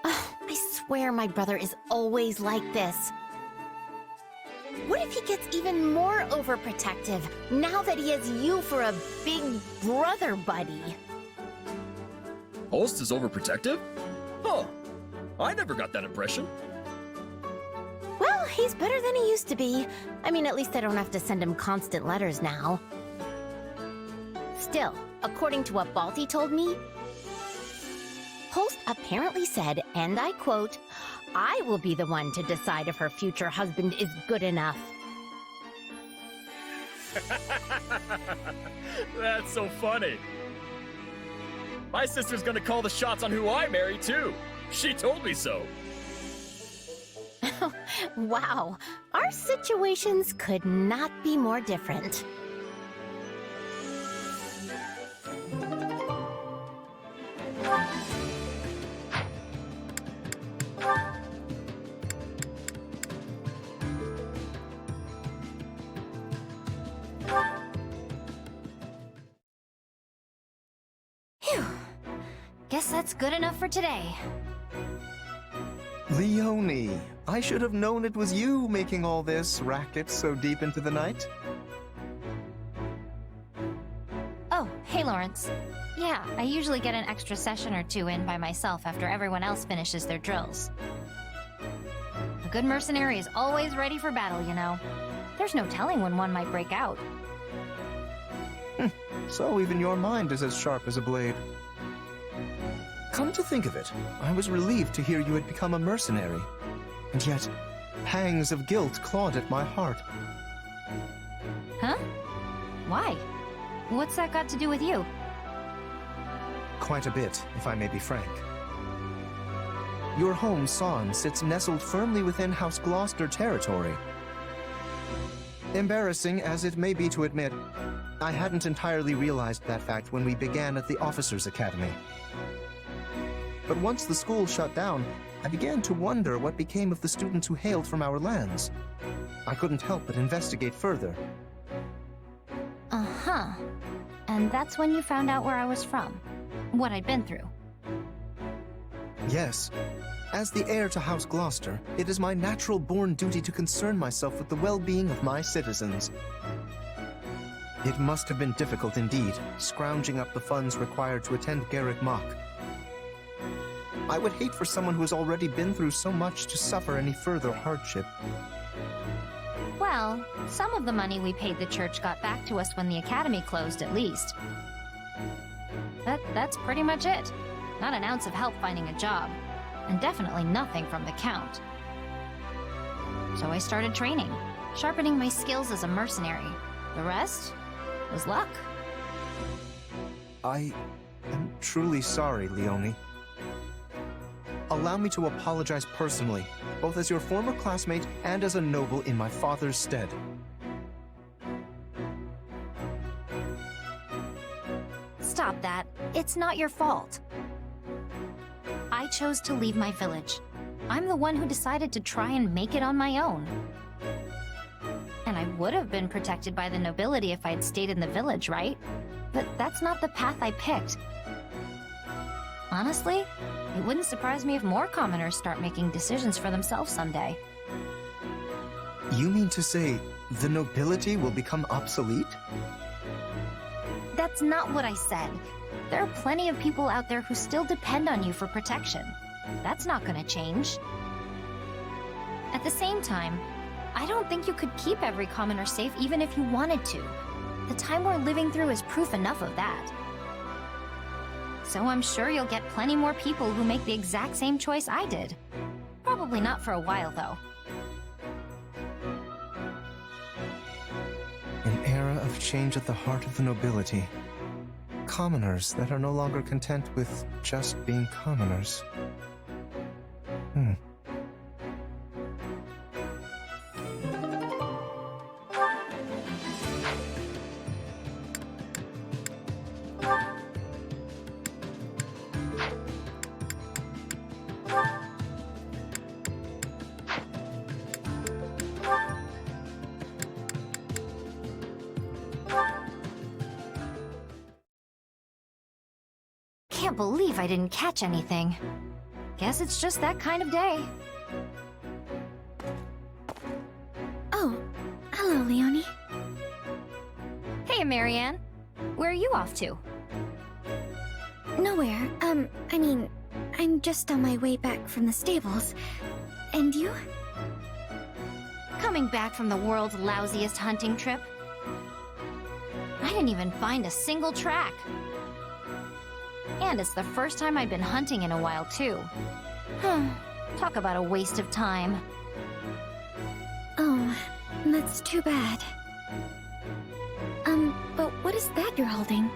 Speaker 4: Oh, I swear my brother is always like this. What if he gets even more overprotective now that he has you for a big brother buddy?
Speaker 19: Holst is overprotective? Huh. I never got that impression.
Speaker 4: Well, he's better than he used to be. I mean, at least I don't have to send him constant letters now. Still, according to what Balti told me, Holst apparently said, and I quote, "I will be the one to decide if her future husband is good enough."
Speaker 19: That's so funny. My sister's gonna call the shots on who I marry, too. She told me so.
Speaker 4: Wow, our situations could not be more different. Guess that's good enough for today.
Speaker 14: Leonie, I should have known it was you making all this racket so deep into the night.
Speaker 4: Oh, hey Lawrence. Yeah, I usually get an extra session or two in by myself after everyone else finishes their drills. A good mercenary is always ready for battle, you know. There's no telling when one might break out.
Speaker 14: So even your mind is as sharp as a blade. Come to think of it, I was relieved to hear you had become a mercenary. And yet, pangs of guilt clawed at my heart.
Speaker 4: Huh? Why? What's that got to do with you?
Speaker 14: Quite a bit, if I may be frank. Your home, Son, sits nestled firmly within House Gloucester territory. Embarrassing as it may be to admit, I hadn't entirely realized that fact when we began at the Officers' Academy. But once the school shut down, I began to wonder what became of the students who hailed from our lands. I couldn't help but investigate further.
Speaker 4: Uh-huh. And that's when you found out where I was from. What I'd been through.
Speaker 14: Yes. As the heir to House Gloucester, it is my natural-born duty to concern myself with the well-being of my citizens. It must have been difficult indeed, scrounging up the funds required to attend Garrick Mock. I would hate for someone who has already been through so much to suffer any further hardship.
Speaker 4: Well, some of the money we paid the church got back to us when the academy closed, at least. That's pretty much it. Not an ounce of help finding a job. And definitely nothing from the Count. So I started training, sharpening my skills as a mercenary. The rest was luck.
Speaker 14: I am truly sorry, Leonie. Allow me to apologize personally, both as your former classmate and as a noble in my father's stead.
Speaker 4: Stop that. It's not your fault. I chose to leave my village. I'm the one who decided to try and make it on my own. And I would have been protected by the nobility if I'd stayed in the village, right? But that's not the path I picked. Honestly, it wouldn't surprise me if more commoners start making decisions for themselves someday.
Speaker 14: You mean to say the nobility will become obsolete?
Speaker 4: That's not what I said. There are plenty of people out there who still depend on you for protection. That's not gonna change. At the same time, I don't think you could keep every commoner safe even if you wanted to. The time we're living through is proof enough of that. So I'm sure you'll get plenty more people who make the exact same choice I did. Probably not for a while, though.
Speaker 14: An era of change at the heart of the nobility. Commoners that are no longer content with just being commoners.
Speaker 4: Can't believe I didn't catch anything. Guess it's just that kind of day.
Speaker 18: Oh, hello, Leonie.
Speaker 4: Hey, Marianne. Where are you off to?
Speaker 18: Nowhere. I mean, I'm just on my way back from the stables. And you?
Speaker 4: Coming back from the world's lousiest hunting trip. I didn't even find a single track. And it's the first time I've been hunting in a while, too. Talk about a waste of time.
Speaker 18: Oh, that's too bad. But what is that you're holding?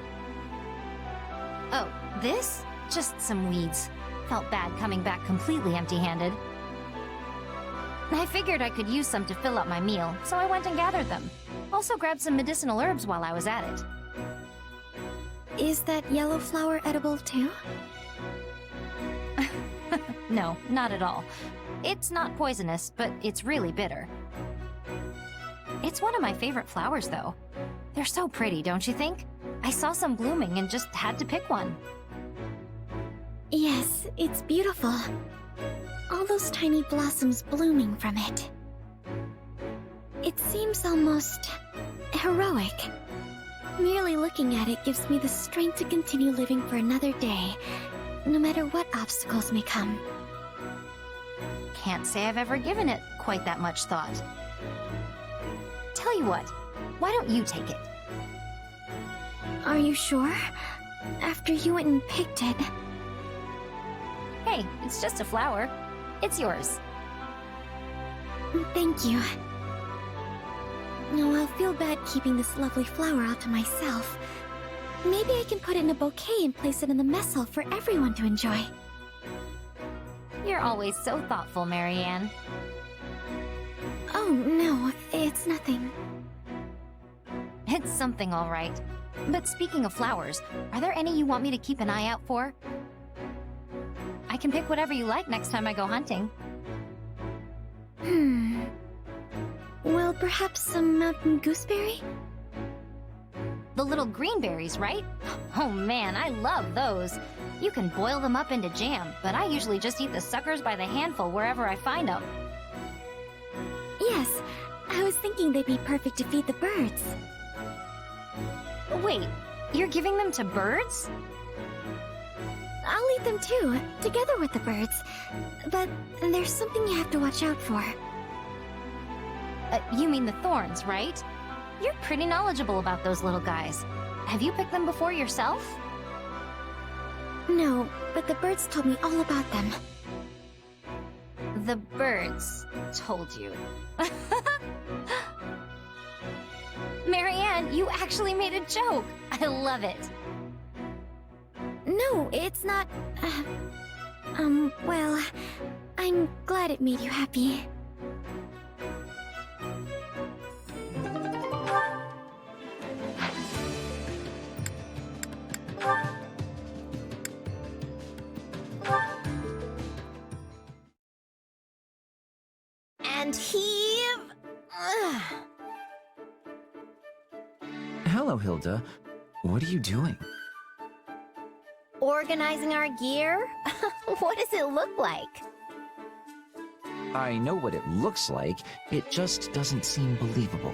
Speaker 4: Oh, this? Just some weeds. Felt bad coming back completely empty-handed. I figured I could use some to fill up my meal, so I went and gathered them. Also grabbed some medicinal herbs while I was at it.
Speaker 18: Is that yellow flower edible too?
Speaker 4: No, not at all. It's not poisonous, but it's really bitter. It's one of my favorite flowers, though. They're so pretty, don't you think? I saw some blooming and just had to pick one.
Speaker 18: Yes, it's beautiful. All those tiny blossoms blooming from it. It seems almost heroic. Merely looking at it gives me the strength to continue living for another day, no matter what obstacles may come.
Speaker 4: Can't say I've ever given it quite that much thought. Tell you what, why don't you take it?
Speaker 18: Are you sure? After you went and picked it.
Speaker 4: Hey, it's just a flower. It's yours.
Speaker 18: Thank you. No, I'll feel bad keeping this lovely flower all to myself. Maybe I can put it in a bouquet and place it in the mess hall for everyone to enjoy.
Speaker 4: You're always so thoughtful, Marianne.
Speaker 18: Oh, no, it's nothing.
Speaker 4: It's something, all right. But speaking of flowers, are there any you want me to keep an eye out for? I can pick whatever you like next time I go hunting.
Speaker 18: Well, perhaps some mountain gooseberry?
Speaker 4: The little green berries, right? Oh man, I love those. You can boil them up into jam, but I usually just eat the suckers by the handful wherever I find them.
Speaker 18: Yes, I was thinking they'd be perfect to feed the birds.
Speaker 4: Wait, you're giving them to birds?
Speaker 18: I'll eat them too, together with the birds. But there's something you have to watch out for.
Speaker 4: You mean the thorns, right? You're pretty knowledgeable about those little guys. Have you picked them before yourself?
Speaker 18: No, but the birds told me all about them.
Speaker 4: The birds told you. Marianne, you actually made a joke. I love it.
Speaker 18: No, it's not... well, I'm glad it made you happy.
Speaker 4: And heave...
Speaker 20: Hello, Hilda. What are you doing?
Speaker 4: Organizing our gear? What does it look like?
Speaker 20: I know what it looks like, it just doesn't seem believable.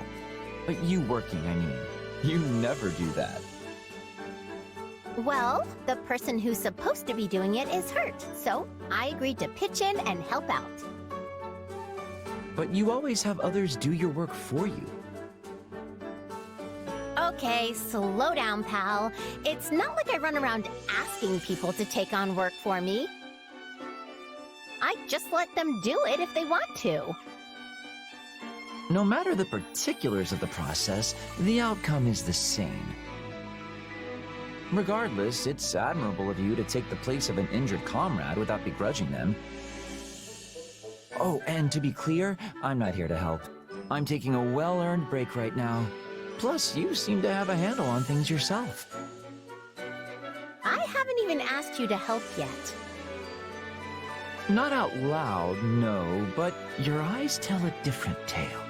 Speaker 20: But you working, I mean. You never do that.
Speaker 4: Well, the person who's supposed to be doing it is hurt, so I agreed to pitch in and help out.
Speaker 20: But you always have others do your work for you.
Speaker 4: Okay, slow down, pal. It's not like I run around asking people to take on work for me. I just let them do it if they want to.
Speaker 20: No matter the particulars of the process, the outcome is the same. Regardless, it's admirable of you to take the place of an injured comrade without begrudging them. Oh, and to be clear, I'm not here to help. I'm taking a well-earned break right now. Plus, you seem to have a handle on things yourself.
Speaker 4: I haven't even asked you to help yet.
Speaker 20: Not out loud, no, but your eyes tell a different tale.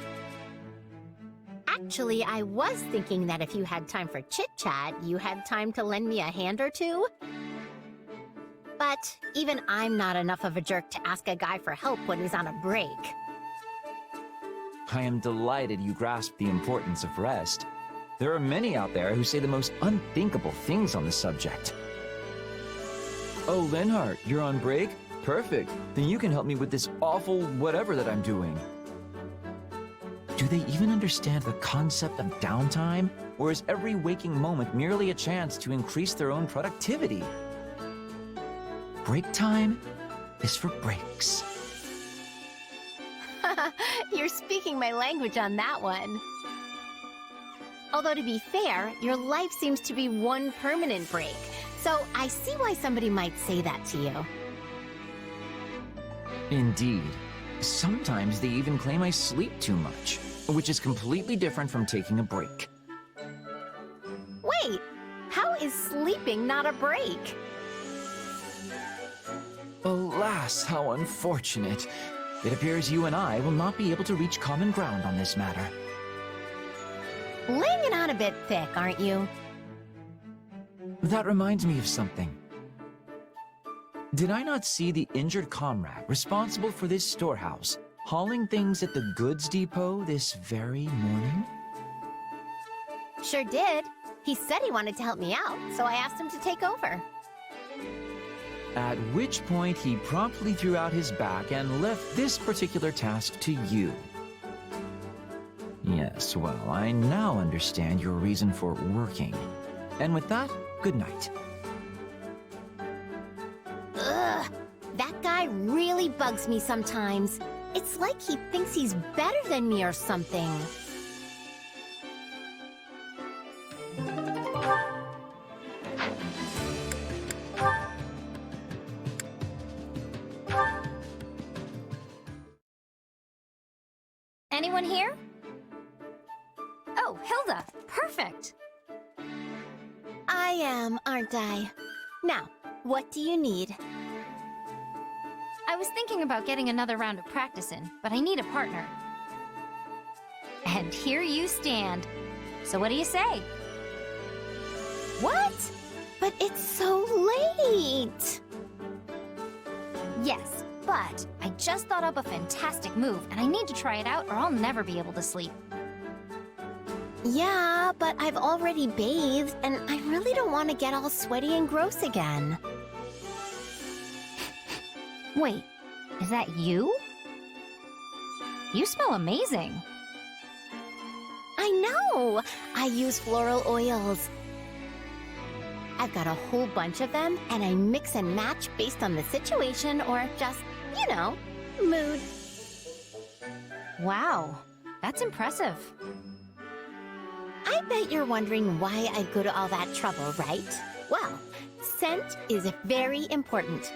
Speaker 4: Actually, I was thinking that if you had time for chit-chat, you had time to lend me a hand or two. But even I'm not enough of a jerk to ask a guy for help when he's on a break.
Speaker 20: I am delighted you grasp the importance of rest. There are many out there who say the most unthinkable things on the subject. Oh, Linhart, you're on break? Perfect. Then you can help me with this awful whatever that I'm doing. Do they even understand the concept of downtime? Or is every waking moment merely a chance to increase their own productivity? Break time is for breaks.
Speaker 4: You're speaking my language on that one. Although to be fair, your life seems to be one permanent break, so I see why somebody might say that to you.
Speaker 20: Indeed. Sometimes they even claim I sleep too much, which is completely different from taking a break.
Speaker 4: Wait, how is sleeping not a break?
Speaker 20: Alas, how unfortunate. It appears you and I will not be able to reach common ground on this matter.
Speaker 4: Laying it on a bit thick, aren't you?
Speaker 20: That reminds me of something. Did I not see the injured comrade responsible for this storehouse hauling things at the goods depot this very morning?
Speaker 4: Sure did. He said he wanted to help me out, so I asked him to take over.
Speaker 20: At which point he promptly threw out his back and left this particular task to you. Yes, well, I now understand your reason for working. And with that, good night.
Speaker 4: Ugh, that guy really bugs me sometimes. It's like he thinks he's better than me or something.
Speaker 21: Anyone here? Oh, Hilda! Perfect!
Speaker 4: I am, aren't I? Now, what do you need?
Speaker 21: I was thinking about getting another round of practice in, but I need a partner. And here you stand. So what do you say?
Speaker 4: What? But it's so late!
Speaker 21: Yes, but I just thought up a fantastic move, and I need to try it out or I'll never be able to sleep.
Speaker 4: Yeah, but I've already bathed, and I really don't want to get all sweaty and gross again.
Speaker 21: Wait, is that you? You smell amazing.
Speaker 4: I know! I use floral oils. I've got a whole bunch of them, and I mix and match based on the situation or just, you know, mood.
Speaker 21: Wow, that's impressive.
Speaker 4: I bet you're wondering why I go to all that trouble, right? Well, scent is very important.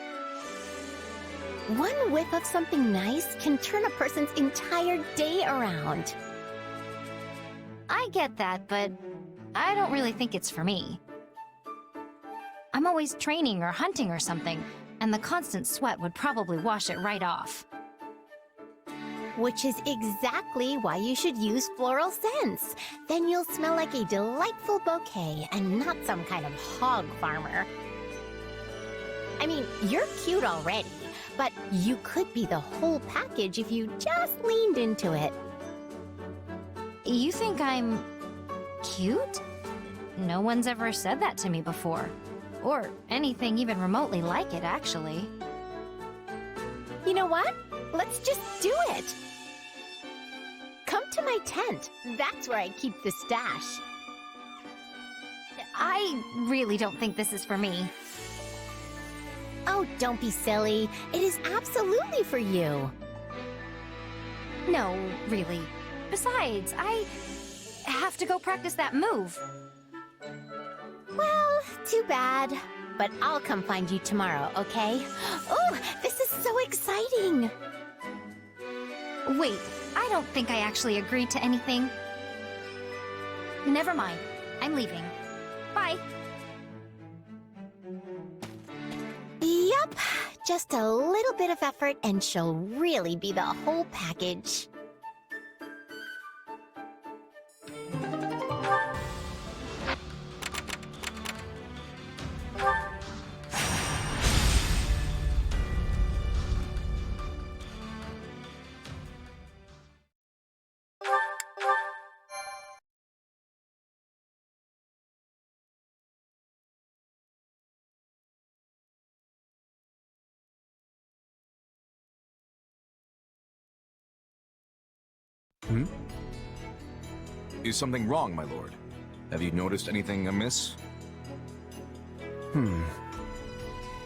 Speaker 4: One whiff of something nice can turn a person's entire day around.
Speaker 21: I get that, but I don't really think it's for me. I'm always training or hunting or something, and the constant sweat would probably wash it right off.
Speaker 4: Which is exactly why you should use floral scents. Then you'll smell like a delightful bouquet and not some kind of hog farmer. I mean, you're cute already, but you could be the whole package if you just leaned into it.
Speaker 21: You think I'm cute? No one's ever said that to me before. Or anything even remotely like it, actually.
Speaker 4: You know what? Let's just do it! Come to my tent. That's where I keep the stash.
Speaker 21: I really don't think this is for me.
Speaker 4: Oh, don't be silly. It is absolutely for you.
Speaker 21: No, really. Besides, I have to go practice that move.
Speaker 4: Well, too bad. But I'll come find you tomorrow, okay? Oh, this is so exciting!
Speaker 21: Wait, I don't think I actually agreed to anything. Never mind. I'm leaving. Bye.
Speaker 4: Yup. Just a little bit of effort and she'll really be the whole package.
Speaker 8: Hmm? Is something wrong, my lord? Have you noticed anything amiss?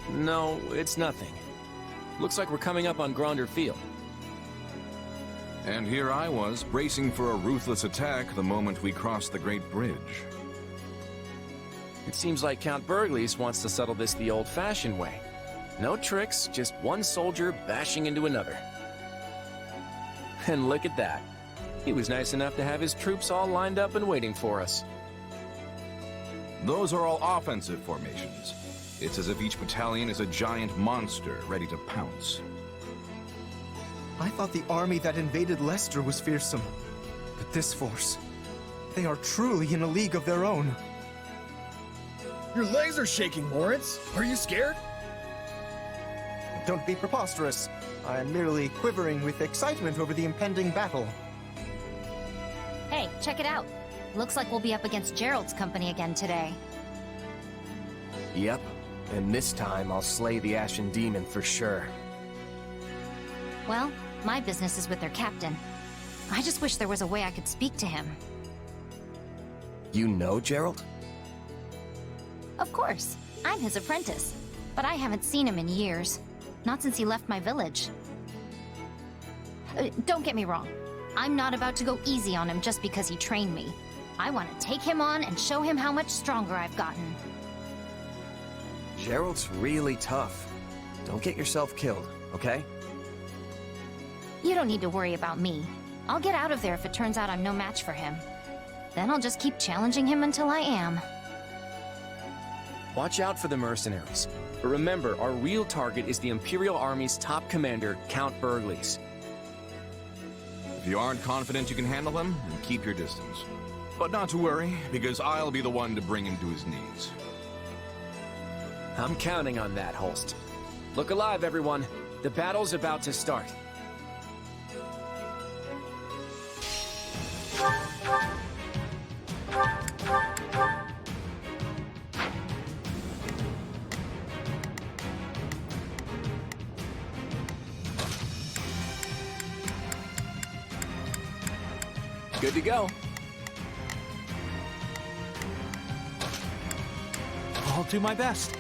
Speaker 16: No, it's nothing. Looks like we're coming up on Gronder Field.
Speaker 8: And here I was, bracing for a ruthless attack the moment we crossed the Great Bridge.
Speaker 16: It seems like Count Burgleys wants to settle this the old-fashioned way. No tricks, just one soldier bashing into another. And look at that. He was nice enough to have his troops all lined up and waiting for us.
Speaker 8: Those are all offensive formations. It's as if each battalion is a giant monster ready to pounce.
Speaker 14: I thought the army that invaded Leicester was fearsome. But this force, they are truly in a league of their own.
Speaker 17: Your legs are shaking, Lawrence. Are you scared?
Speaker 2: Don't be preposterous. I'm merely quivering with excitement over the impending battle.
Speaker 21: Hey, check it out. Looks like we'll be up against Gerald's company again today.
Speaker 5: Yep, and this time I'll slay the Ashen Demon for sure.
Speaker 21: Well, my business is with their captain. I just wish there was a way I could speak to him.
Speaker 5: You know Gerald?
Speaker 21: Of course. I'm his apprentice. But I haven't seen him in years. Not since he left my village. Don't get me wrong. I'm not about to go easy on him just because he trained me. I want to take him on and show him how much stronger I've gotten.
Speaker 5: Gerald's really tough. Don't get yourself killed, okay?
Speaker 21: You don't need to worry about me. I'll get out of there if it turns out I'm no match for him. Then I'll just keep challenging him until I am.
Speaker 16: Watch out for the mercenaries. But remember, our real target is the Imperial Army's top commander, Count Burgles.
Speaker 8: If you aren't confident you can handle them, then keep your distance. But not to worry, because I'll be the one to bring him to his knees.
Speaker 16: I'm counting on that, Holst. Look alive, everyone. The battle's about to start. Good to go.
Speaker 17: I'll do my best.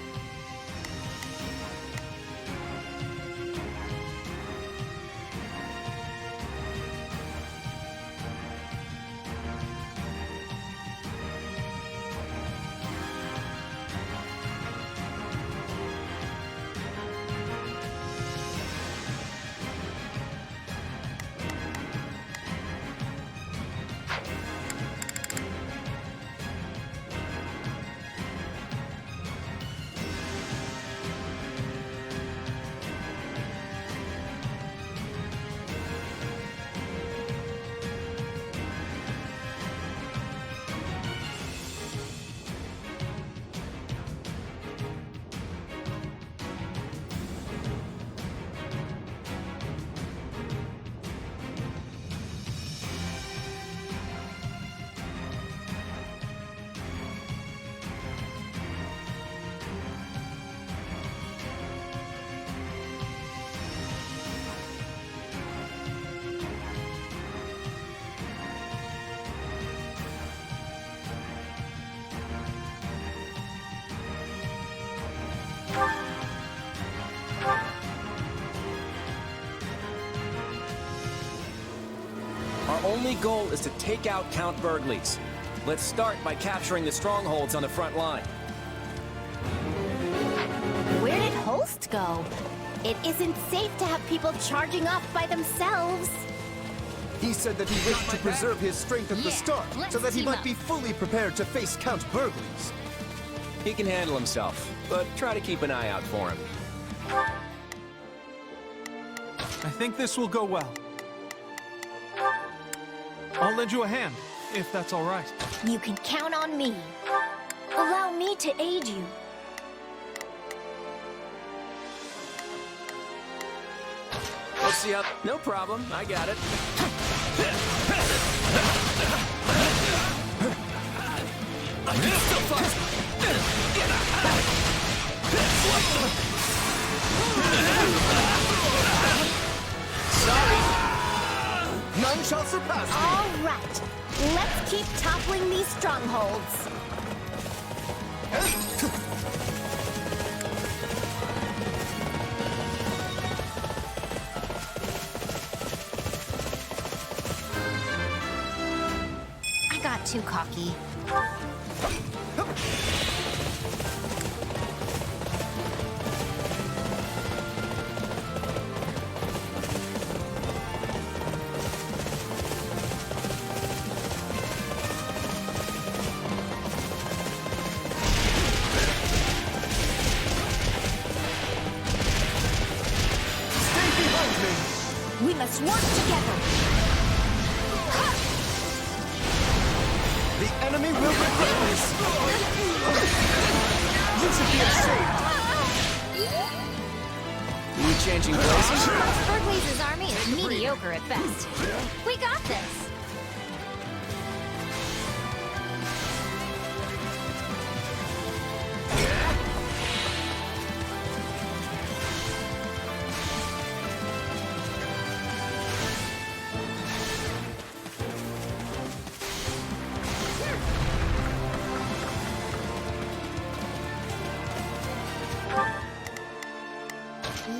Speaker 16: Our only goal is to take out Count Burgles. Let's start by capturing the strongholds on the front line.
Speaker 4: Where did Holst go? It isn't safe to have people charging off by themselves.
Speaker 14: He said that he wished to preserve his strength at the start, so that he might be fully prepared to face Count Burgles.
Speaker 16: He can handle himself, but try to keep an eye out for him.
Speaker 17: I think this will go well. I'll lend you a hand, if that's all right.
Speaker 4: You can count on me. Allow me to aid you.
Speaker 16: Let's see up. No problem. I got it.
Speaker 2: None shall surpass me!
Speaker 4: All right. Let's keep toppling these strongholds.
Speaker 21: I got too cocky.
Speaker 4: We must work together.
Speaker 2: The enemy will regret this! You should be ashamed!
Speaker 16: You changing places?
Speaker 21: Berkeley's army is mediocre at best. We got this!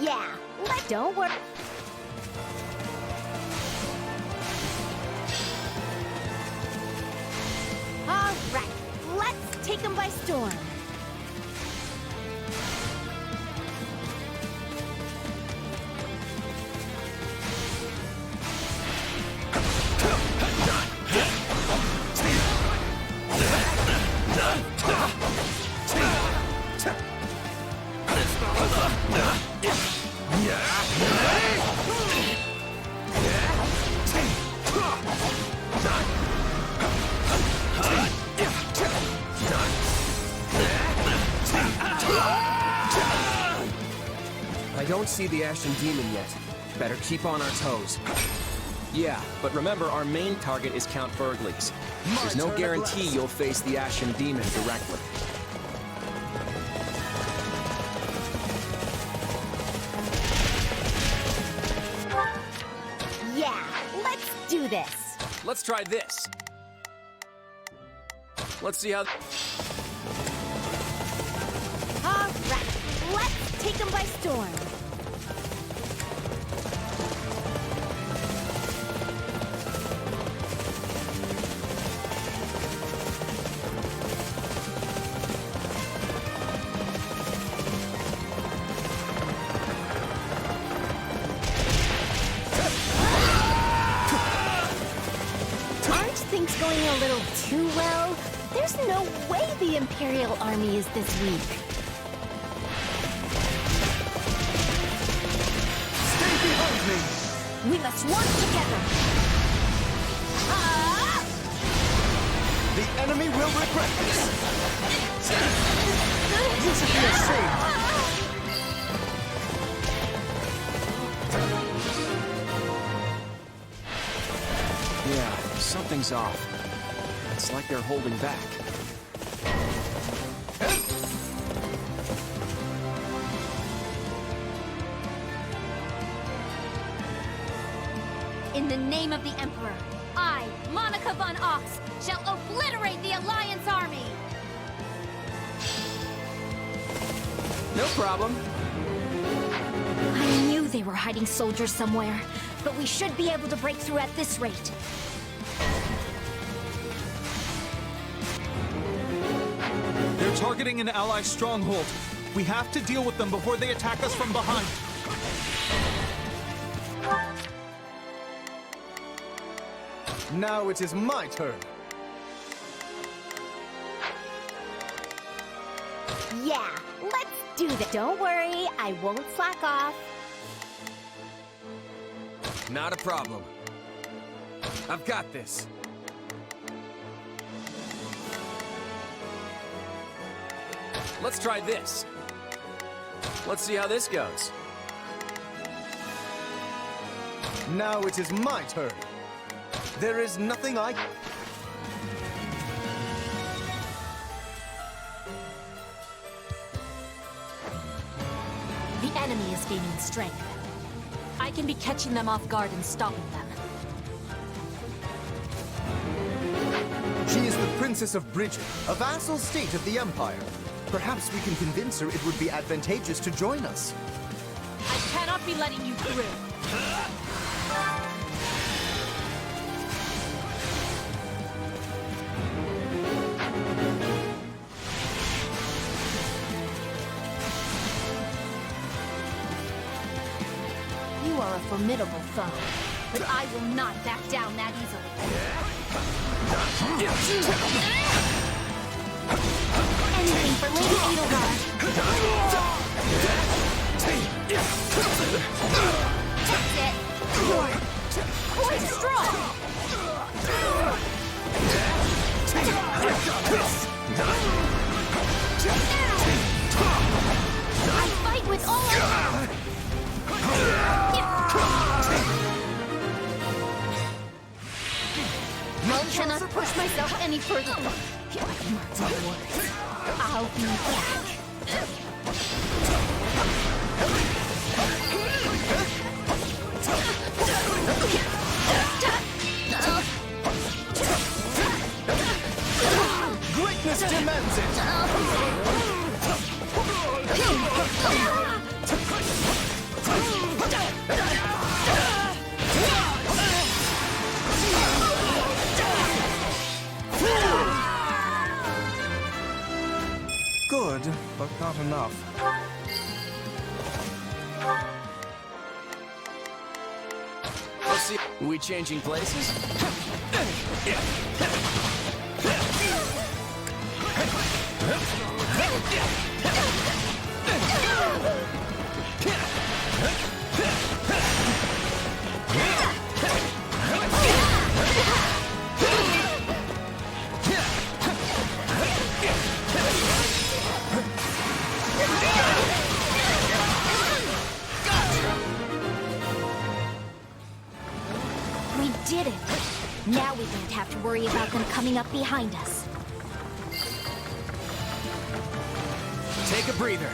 Speaker 4: Yeah, don't worry. All right, let's take them by storm.
Speaker 5: I don't see the Ashen Demon yet. Better keep on our toes. Yeah, but remember our main target is Count Berkeley's. There's no guarantee you'll face the Ashen Demon directly.
Speaker 4: Yeah, let's do this.
Speaker 16: Let's try this. Let's see how...
Speaker 4: All right, let's take them by storm. Aren't things going a little too well? There's no way the Imperial Army is this weak.
Speaker 14: Stay behind me!
Speaker 4: We must work together.
Speaker 14: The enemy will regret this! You should be ashamed!
Speaker 16: Yeah, something's off. It's like they're holding back.
Speaker 21: In the name of the Emperor, I, Monica von Ox, shall obliterate the Alliance army!
Speaker 16: No problem.
Speaker 21: I knew they were hiding soldiers somewhere, but we should be able to break through at this rate.
Speaker 17: They're targeting an ally stronghold. We have to deal with them before they attack us from behind.
Speaker 14: Now it is my turn.
Speaker 4: Yeah, let's do that. Don't worry, I won't slack off.
Speaker 16: Not a problem. I've got this. Let's try this. Let's see how this goes.
Speaker 14: Now it is my turn. There is nothing I...
Speaker 15: The enemy is gaining strength. I can be catching them off guard and stopping them.
Speaker 14: She is the Princess of Bridget, a vassal state of the Empire. Perhaps we can convince her it would be advantageous to join us.
Speaker 15: I cannot be letting you through.
Speaker 21: You are a formidable foe, but I will not back down that easily.
Speaker 4: Anything for Lady Edelgard.
Speaker 21: That's it! You're quite strong! I fight with all I have! any further. Mark my words. I'll be back.
Speaker 14: Greatness demands it! Good, but not enough.
Speaker 16: Let's see. Are we changing places?
Speaker 21: We did it! Now we don't have to worry about them coming up behind us.
Speaker 16: Take a breather.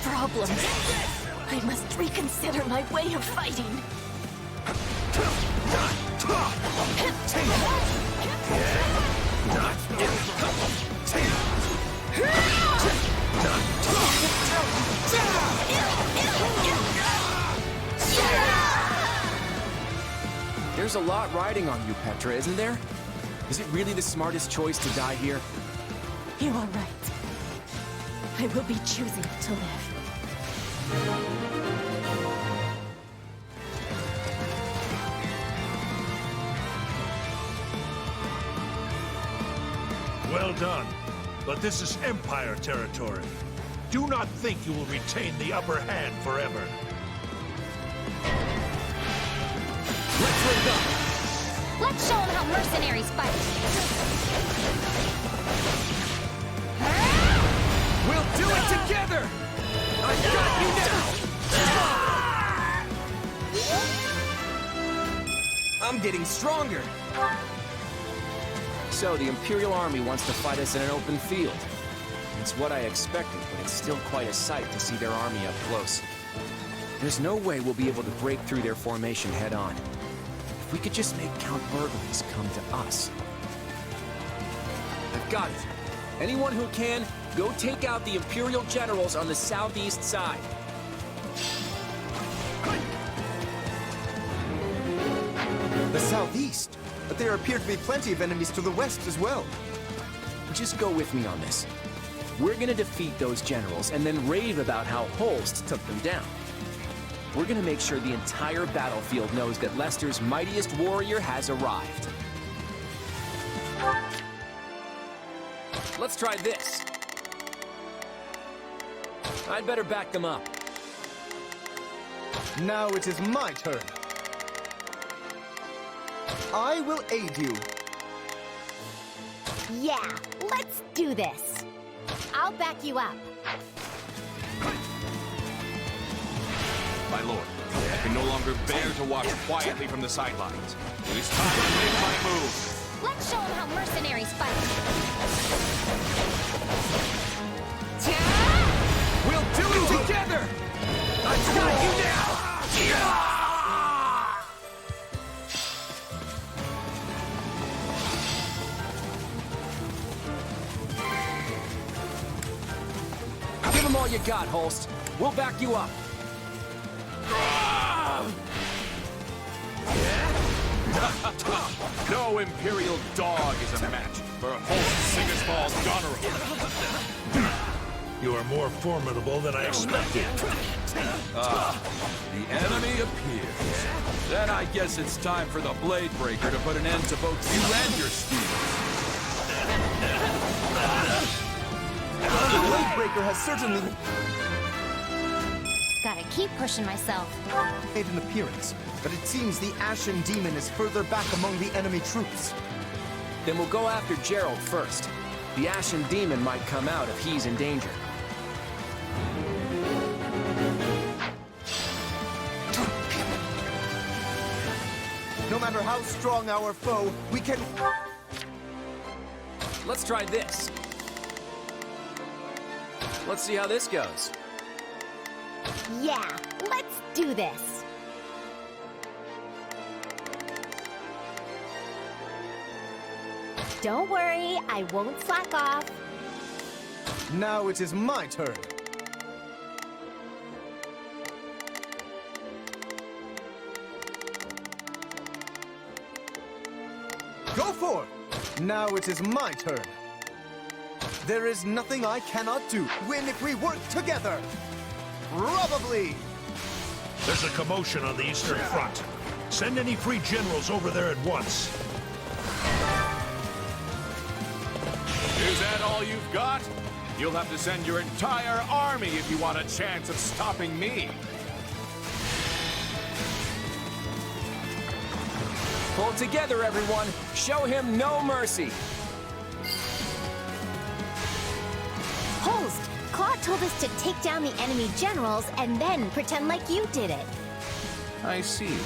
Speaker 15: Problems. I must reconsider my way of fighting.
Speaker 16: There's a lot riding on you, Petra, isn't there? Is it really the smartest choice to die here?
Speaker 15: You are right. I will be choosing to live.
Speaker 11: Well done. But this is Empire territory. Do not think you will retain the upper hand forever.
Speaker 21: Let's link up. Let's show them how mercenaries fight.
Speaker 16: We'll do it together! I've got you now! I'm getting stronger! So, the Imperial Army wants to fight us in an open field. It's what I expected, but it's still quite a sight to see their army up close. There's no way we'll be able to break through their formation head-on. If we could just make Count Burgley's come to us. I've got it. Anyone who can, go take out the Imperial generals on the southeast side.
Speaker 14: The southeast? But there appear to be plenty of enemies to the west as well.
Speaker 16: Just go with me on this. We're gonna defeat those generals and then rave about how Holst took them down. We're gonna make sure the entire battlefield knows that Leicester's mightiest warrior has arrived. Let's try this. I'd better back them up.
Speaker 14: Now it is my turn. I will aid you.
Speaker 4: Yeah, let's do this. I'll back you up.
Speaker 8: My lord, I can no longer bear to watch quietly from the sidelines. It is time to make my move.
Speaker 21: Let's show them how mercenaries fight.
Speaker 16: We'll do it together! I've got you now! Give them all you got, Holst. We'll back you up.
Speaker 6: No Imperial dog is a match for Holst Singersfall's Goneril.
Speaker 11: You are more formidable than I expected.
Speaker 10: The enemy appears. Then I guess it's time for the Blade Breaker to put an end to both you and your schemes.
Speaker 14: The Blade Breaker has certainly
Speaker 21: Gotta keep pushing myself.
Speaker 14: made an appearance, but it seems the Ashen Demon is further back among the enemy troops.
Speaker 5: Then we'll go after Gerald first. The Ashen Demon might come out if he's in danger.
Speaker 14: No matter how strong our foe, we can...
Speaker 5: Let's try this. Let's see how this goes.
Speaker 4: Yeah, let's do this. Don't worry, I won't slack off.
Speaker 14: Now it is my turn. Go for it! Now it is my turn. There is nothing I cannot do. Win if we work together. Probably.
Speaker 11: There's a commotion on the Eastern Front. Send any free generals over there at once.
Speaker 6: Is that all you've got? You'll have to send your entire army if you want a chance of stopping me.
Speaker 5: Pull together, everyone. Show him no mercy.
Speaker 4: Holst, Claude told us to take down the enemy generals and then pretend like you did it.
Speaker 8: I see.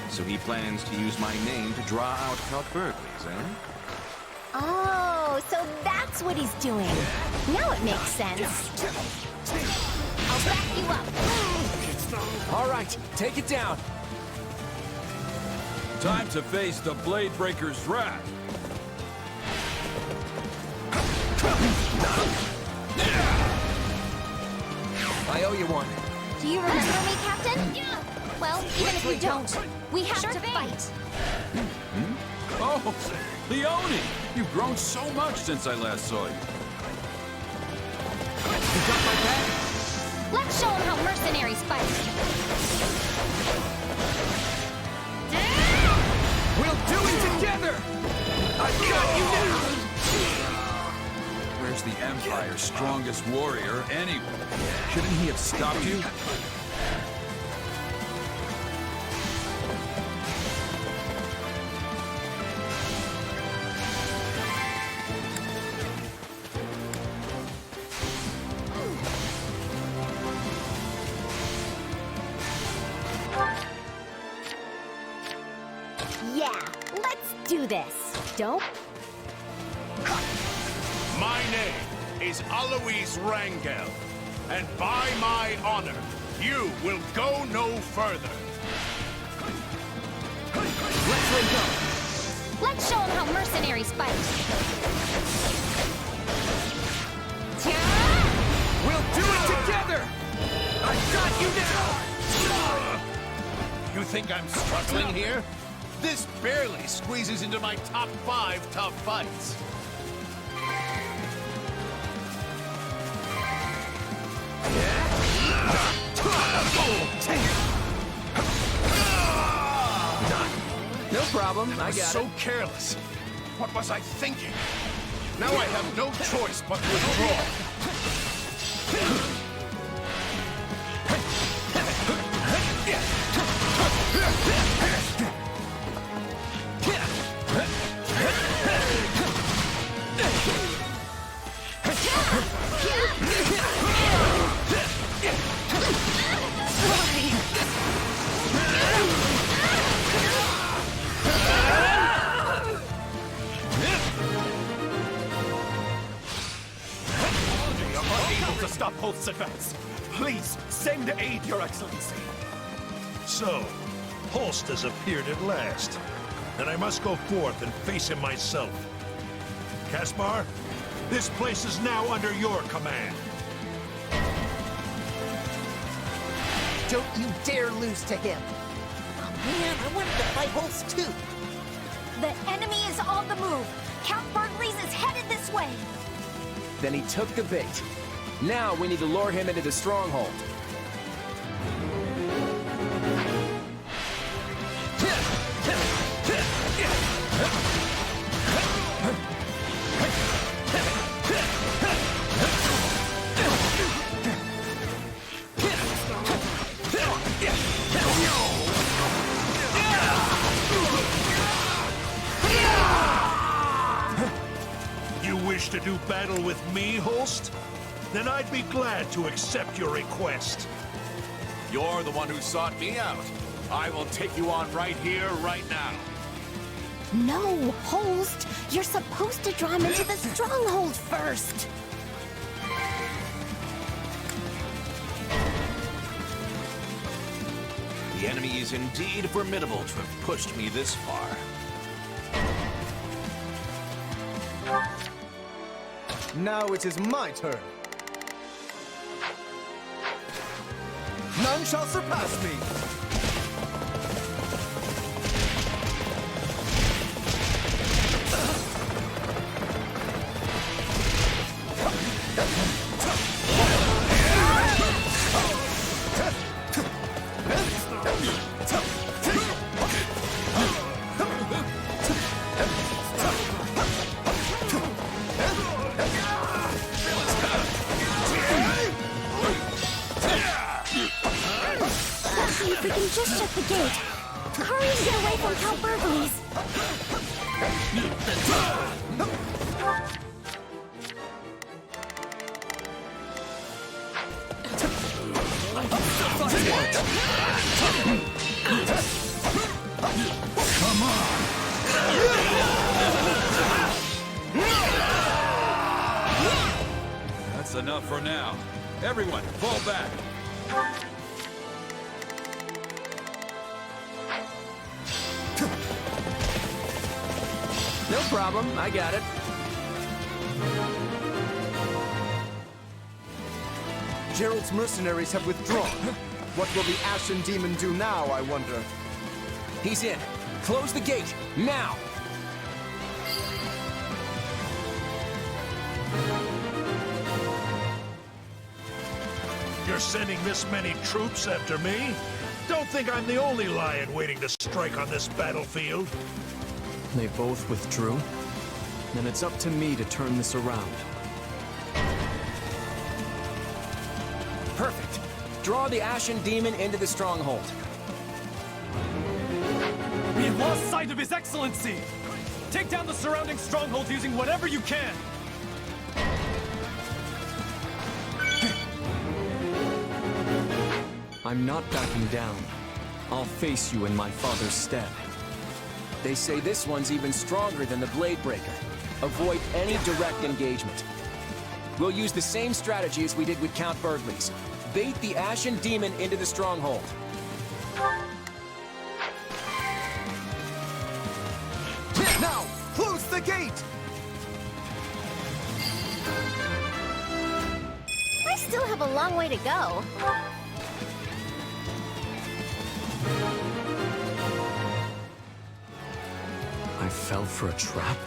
Speaker 8: So he plans to use my name to draw out Count Berkeley's, eh?
Speaker 4: Oh, so that's what he's doing. Now it makes sense. I'll back you up.
Speaker 5: All right, take it down.
Speaker 10: Time to face the Blade Breaker's wrath.
Speaker 5: I owe you one.
Speaker 21: Do you remember me, Captain? Well, even if you don't, we have to fight.
Speaker 10: Oh, Leone! You've grown so much since I last saw you.
Speaker 5: You got my back?
Speaker 21: Let's show them how mercenaries fight.
Speaker 5: We'll do it together! I've got you now!
Speaker 10: Where's the Empire's strongest warrior, anyway? Shouldn't he have stopped you?
Speaker 4: Yeah, let's do this. Don't...
Speaker 6: My name is Alois Rangel, and by my honor, you will go no further.
Speaker 5: Let's let go.
Speaker 21: Let's show them how mercenaries fight.
Speaker 5: We'll do it together! I've got you now!
Speaker 6: You think I'm struggling here? This barely squeezes into my top 5 tough fights.
Speaker 5: No problem, I got
Speaker 6: So
Speaker 5: it.
Speaker 6: careless. What was I thinking? Now I have no choice but to withdraw. To stop Holst's advance. Please, send aid, Your Excellency.
Speaker 11: So, Holst has appeared at last. Then I must go forth and face him myself. Caspar, this place is now under your command.
Speaker 2: Don't you dare lose to him. Man, I wanted to fight Holst too.
Speaker 15: The enemy is on the move. Count Berkeley's is headed this way.
Speaker 5: Then he took the bait. Now we need to lure him into the stronghold.
Speaker 11: You wish to do battle with me, Holst? Then I'd be glad to accept your request.
Speaker 6: You're the one who sought me out. I will take you on right here, right now.
Speaker 4: No, Holst. You're supposed to draw him into the stronghold first.
Speaker 8: The enemy is indeed formidable to have pushed me this far.
Speaker 14: Now it is my turn. None shall surpass me!
Speaker 18: If we can just shut the gate. Hurry and get away from Count Berkeley's.
Speaker 10: Come on! That's enough for now. Everyone, fall back.
Speaker 5: No problem, I got it.
Speaker 14: Gerald's mercenaries have withdrawn. What will the Ashen Demon do now, I wonder?
Speaker 5: He's in. Close the gate, now!
Speaker 11: You're sending this many troops after me? Don't think I'm the only lion waiting to strike on this battlefield.
Speaker 3: They both withdrew. Then it's up to me to turn this around.
Speaker 5: Perfect. Draw the Ashen Demon into the stronghold.
Speaker 17: We have lost sight of His Excellency! Take down the surrounding strongholds using whatever you can! I'm not backing down. I'll face you in my father's stead.
Speaker 5: They say this one's even stronger than the Blade Breaker. Avoid any direct engagement. We'll use the same strategy as we did with Count Berkeley's. Bait the Ashen Demon into the stronghold.
Speaker 14: Now, close the gate!
Speaker 4: I still have a long way to go.
Speaker 3: I fell for a trap?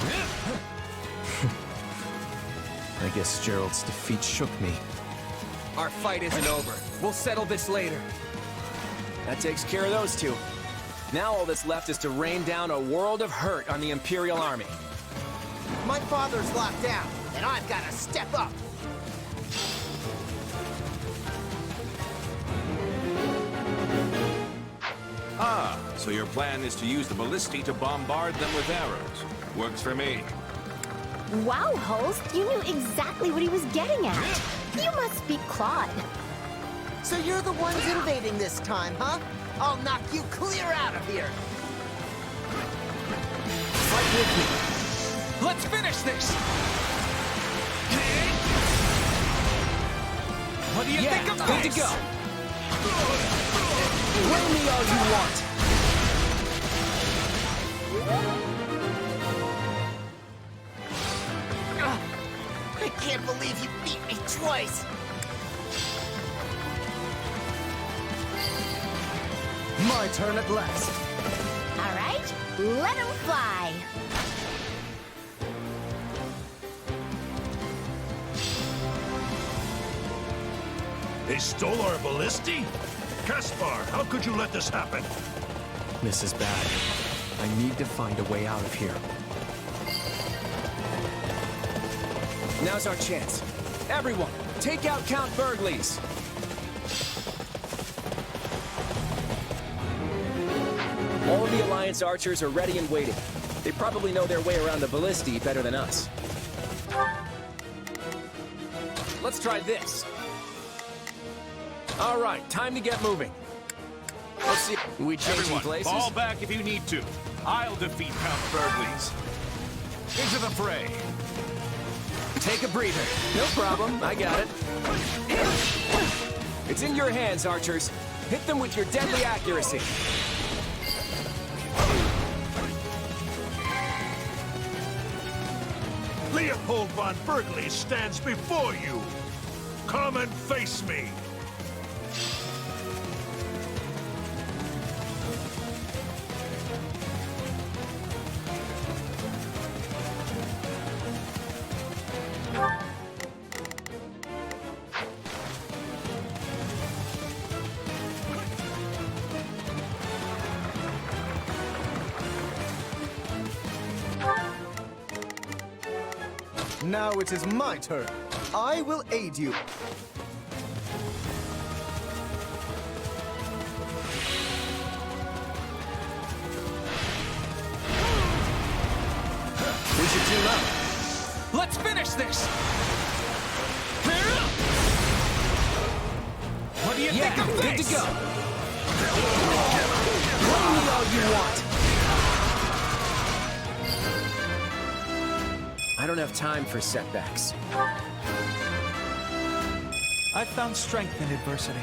Speaker 3: I guess Gerald's defeat shook me.
Speaker 5: Our fight isn't over. We'll settle this later. That takes care of those two. Now all that's left is to rain down a world of hurt on the Imperial Army.
Speaker 2: My father's locked down, and I've got to step up.
Speaker 8: Ah, so your plan is to use the ballistae to bombard them with arrows. Works for me.
Speaker 4: Wow, Holst, you knew exactly what he was getting at. You must be Claude.
Speaker 2: So you're the ones invading this time, huh? I'll knock you clear out of here.
Speaker 17: Fight with me. Let's finish this! What do you think of
Speaker 5: good
Speaker 17: this?
Speaker 5: to go. Blame me all you want.
Speaker 2: I can't believe you beat me twice.
Speaker 14: My turn at last.
Speaker 4: All right, let him fly.
Speaker 11: They stole our ballisti? Caspar, how could you let this happen?
Speaker 3: This is bad. I need to find a way out of here.
Speaker 5: Now's our chance. Everyone, take out Count Burgley's. All of the Alliance archers are ready and waiting. They probably know their way around the ballisti better than us. Let's try this. All right, time to get moving. Let's see. We changing
Speaker 6: Everyone,
Speaker 5: places?
Speaker 6: fall back if you need to. I'll defeat Count Burgley's. Into the fray.
Speaker 5: Take a breather. No problem. I got it. It's in your hands, archers. Hit them with your deadly accuracy.
Speaker 11: Leopold von Burgley stands before you. Come and face me.
Speaker 14: Now it is my turn. I will aid you.
Speaker 5: We should team up.
Speaker 17: Let's finish this! What do you think of this?
Speaker 5: Good to go. Bring me all you want. I don't have time for setbacks.
Speaker 17: I've found strength in adversity.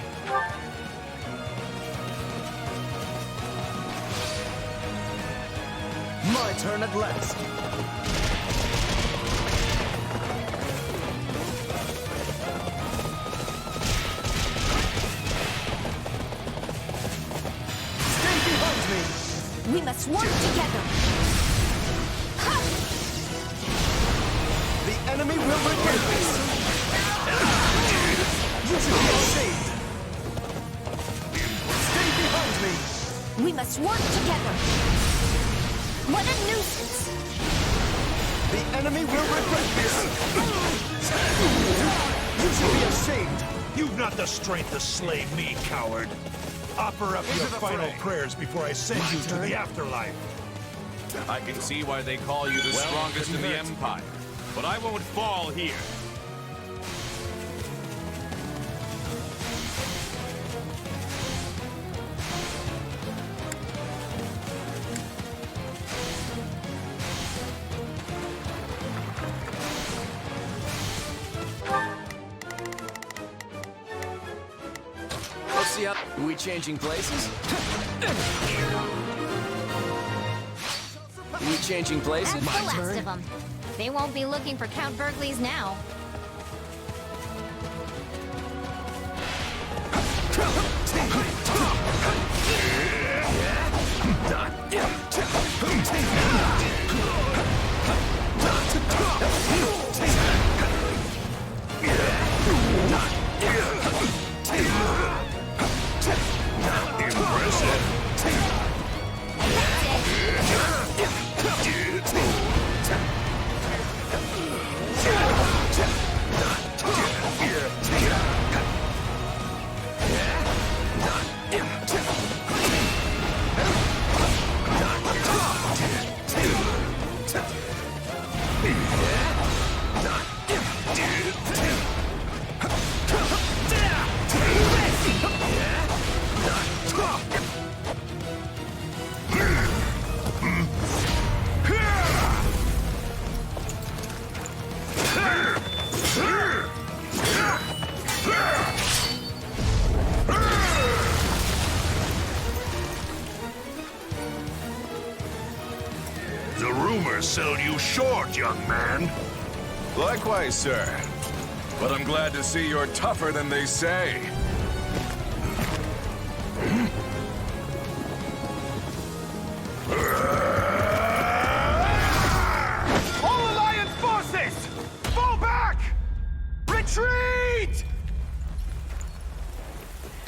Speaker 14: My turn at last. Stay behind me.
Speaker 4: We must work together.
Speaker 14: The enemy will regret this. You should be ashamed. Stay behind me.
Speaker 4: We must work together. What a nuisance.
Speaker 14: The enemy will regret this. You should be ashamed.
Speaker 11: You've not the strength to slay me, coward. Offer up your final prayers before I send you to the afterlife.
Speaker 6: I can see why they call you the strongest in the Empire, but I won't fall here.
Speaker 5: Let's see how... Are we changing places? Are we changing places?
Speaker 21: That's the last of them. They won't be looking for Count Burgley's now.
Speaker 11: The rumors sell you short, young man.
Speaker 9: Likewise, sir. But I'm glad to see you're tougher than they say.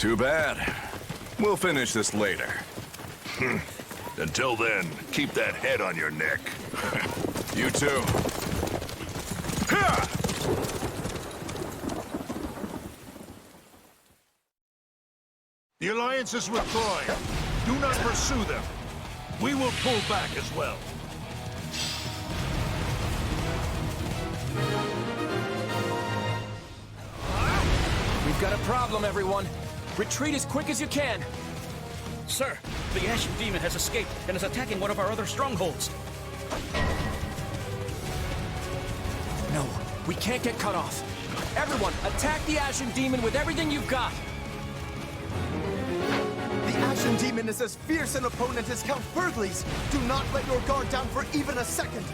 Speaker 9: Too bad. We'll finish this later.
Speaker 11: Until then, keep that head on your neck.
Speaker 9: You too.
Speaker 11: The Alliance is withdrawing. Do not pursue them. We will pull back as well.
Speaker 5: We've got a problem, everyone. Retreat as quick as you can.
Speaker 12: Sir, the Ashen Demon has escaped and is attacking one of our other strongholds.
Speaker 5: No, we can't get cut off. Everyone, attack the Ashen Demon with everything you've got.
Speaker 14: The Ashen Demon is as fierce an opponent as Count Bergley's. Do not let your guard down for even a second.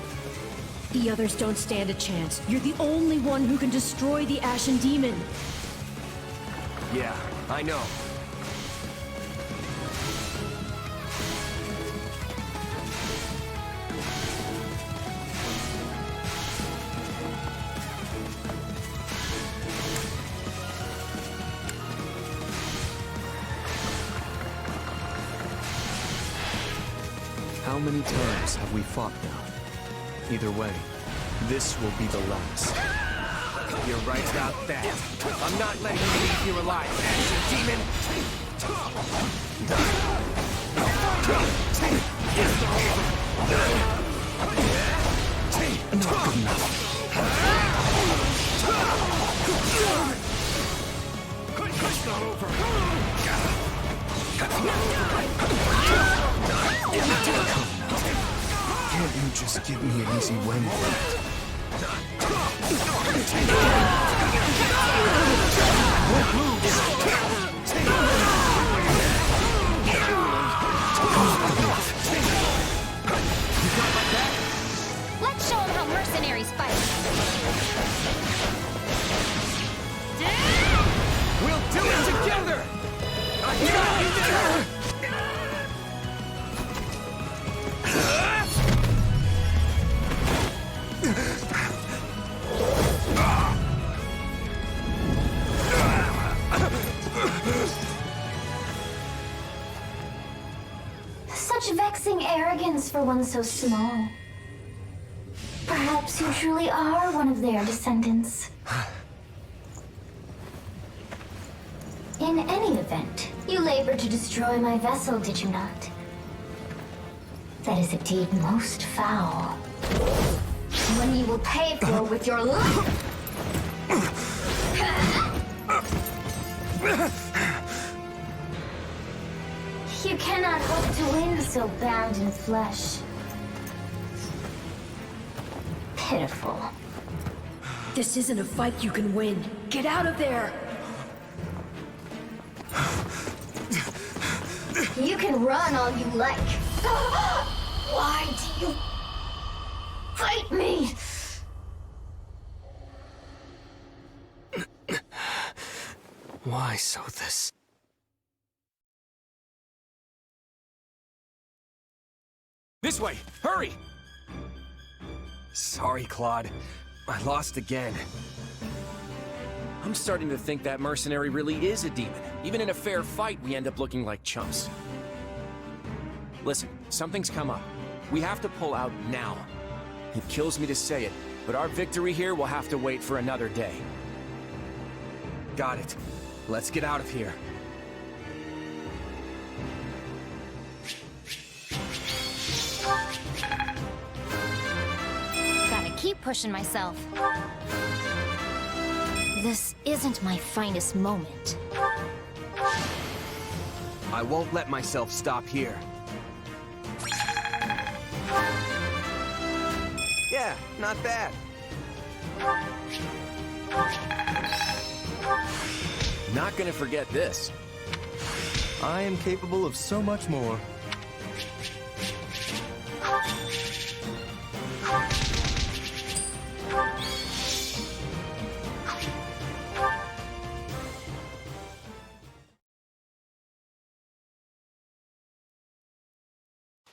Speaker 22: The others don't stand a chance. You're the only one who can destroy the Ashen Demon.
Speaker 5: Yeah, I know.
Speaker 3: How many times have we fought now? Either way, this will be the last.
Speaker 5: You're right about that. I'm not letting you leave here alive, Ashen Demon!
Speaker 3: Not good enough.
Speaker 11: It's not over.
Speaker 3: Can't you just give me an easy win?
Speaker 21: Let's show them how mercenaries fight.
Speaker 5: We'll do it together!
Speaker 18: Such vexing arrogance for one so small. Perhaps you truly are one of their descendants. In any event, you labored to destroy my vessel, did you not? That is a deed most foul. One you will pay for with your life! You cannot hope to win so bound in flesh. Pitiful.
Speaker 22: This isn't a fight you can win. Get out of there!
Speaker 18: You can run all you like. Why do you fight me?
Speaker 5: Why so this? This way! Hurry! Sorry, Claude. I lost again. I'm starting to think that mercenary really is a demon. Even in a fair fight, we end up looking like chumps. Listen, something's come up. We have to pull out now. It kills me to say it, but our victory here will have to wait for another day. Got it. Let's get out of here.
Speaker 21: Gotta keep pushing myself. This isn't my finest moment.
Speaker 5: I won't let myself stop here. Yeah, not bad. Not gonna forget this.
Speaker 14: I am capable of so much more.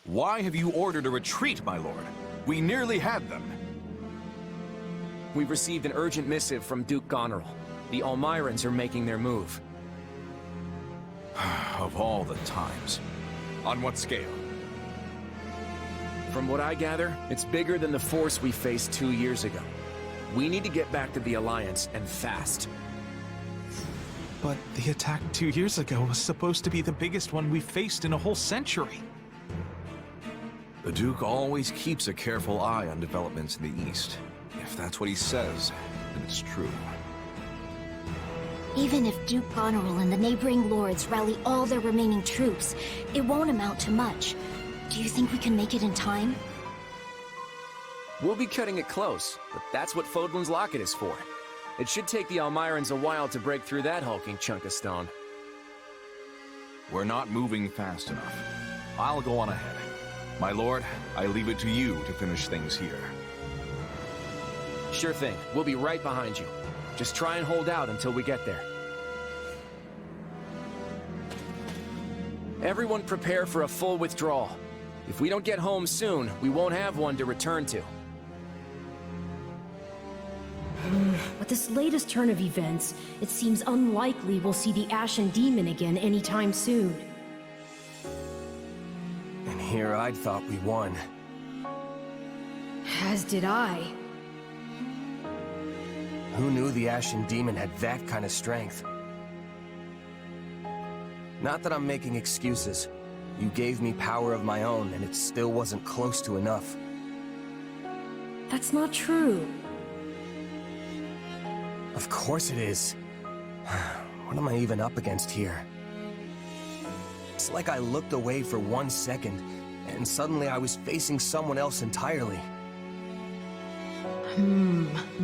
Speaker 8: Why have you ordered a retreat, my lord? We nearly had them.
Speaker 5: We've received an urgent missive from Duke Goneril. The Almirans are making their move.
Speaker 8: Of all the times. On what scale?
Speaker 16: From what I gather, it's bigger than the force we faced 2 years ago. We need to get back to the Alliance, and fast.
Speaker 17: But the attack 2 years ago was supposed to be the biggest one we faced in a whole century.
Speaker 8: The Duke always keeps a careful eye on developments in the East. If that's what he says, then it's true.
Speaker 18: Even if Duke Goneril and the neighboring lords rally all their remaining troops, it won't amount to much. Do you think we can make it in time?
Speaker 16: We'll be cutting it close, but that's what Fodlan's Locket is for. It should take the Almirans a while to break through that hulking chunk of stone.
Speaker 8: We're not moving fast enough. I'll go on ahead. My lord, I leave it to you to finish things here.
Speaker 16: Sure thing. We'll be right behind you. Just try and hold out until we get there. Everyone prepare for a full withdrawal. If we don't get home soon, we won't have one to return to.
Speaker 22: With this latest turn of events, it seems unlikely we'll see the Ashen Demon again anytime soon.
Speaker 16: And here I'd thought we won.
Speaker 22: As did I.
Speaker 16: Who knew the Ashen Demon had that kind of strength? Not that I'm making excuses. You gave me power of my own, and it still wasn't close to enough.
Speaker 22: That's not true.
Speaker 16: Of course it is. What am I even up against here? It's like I looked away for 1 second, and suddenly I was facing someone else entirely.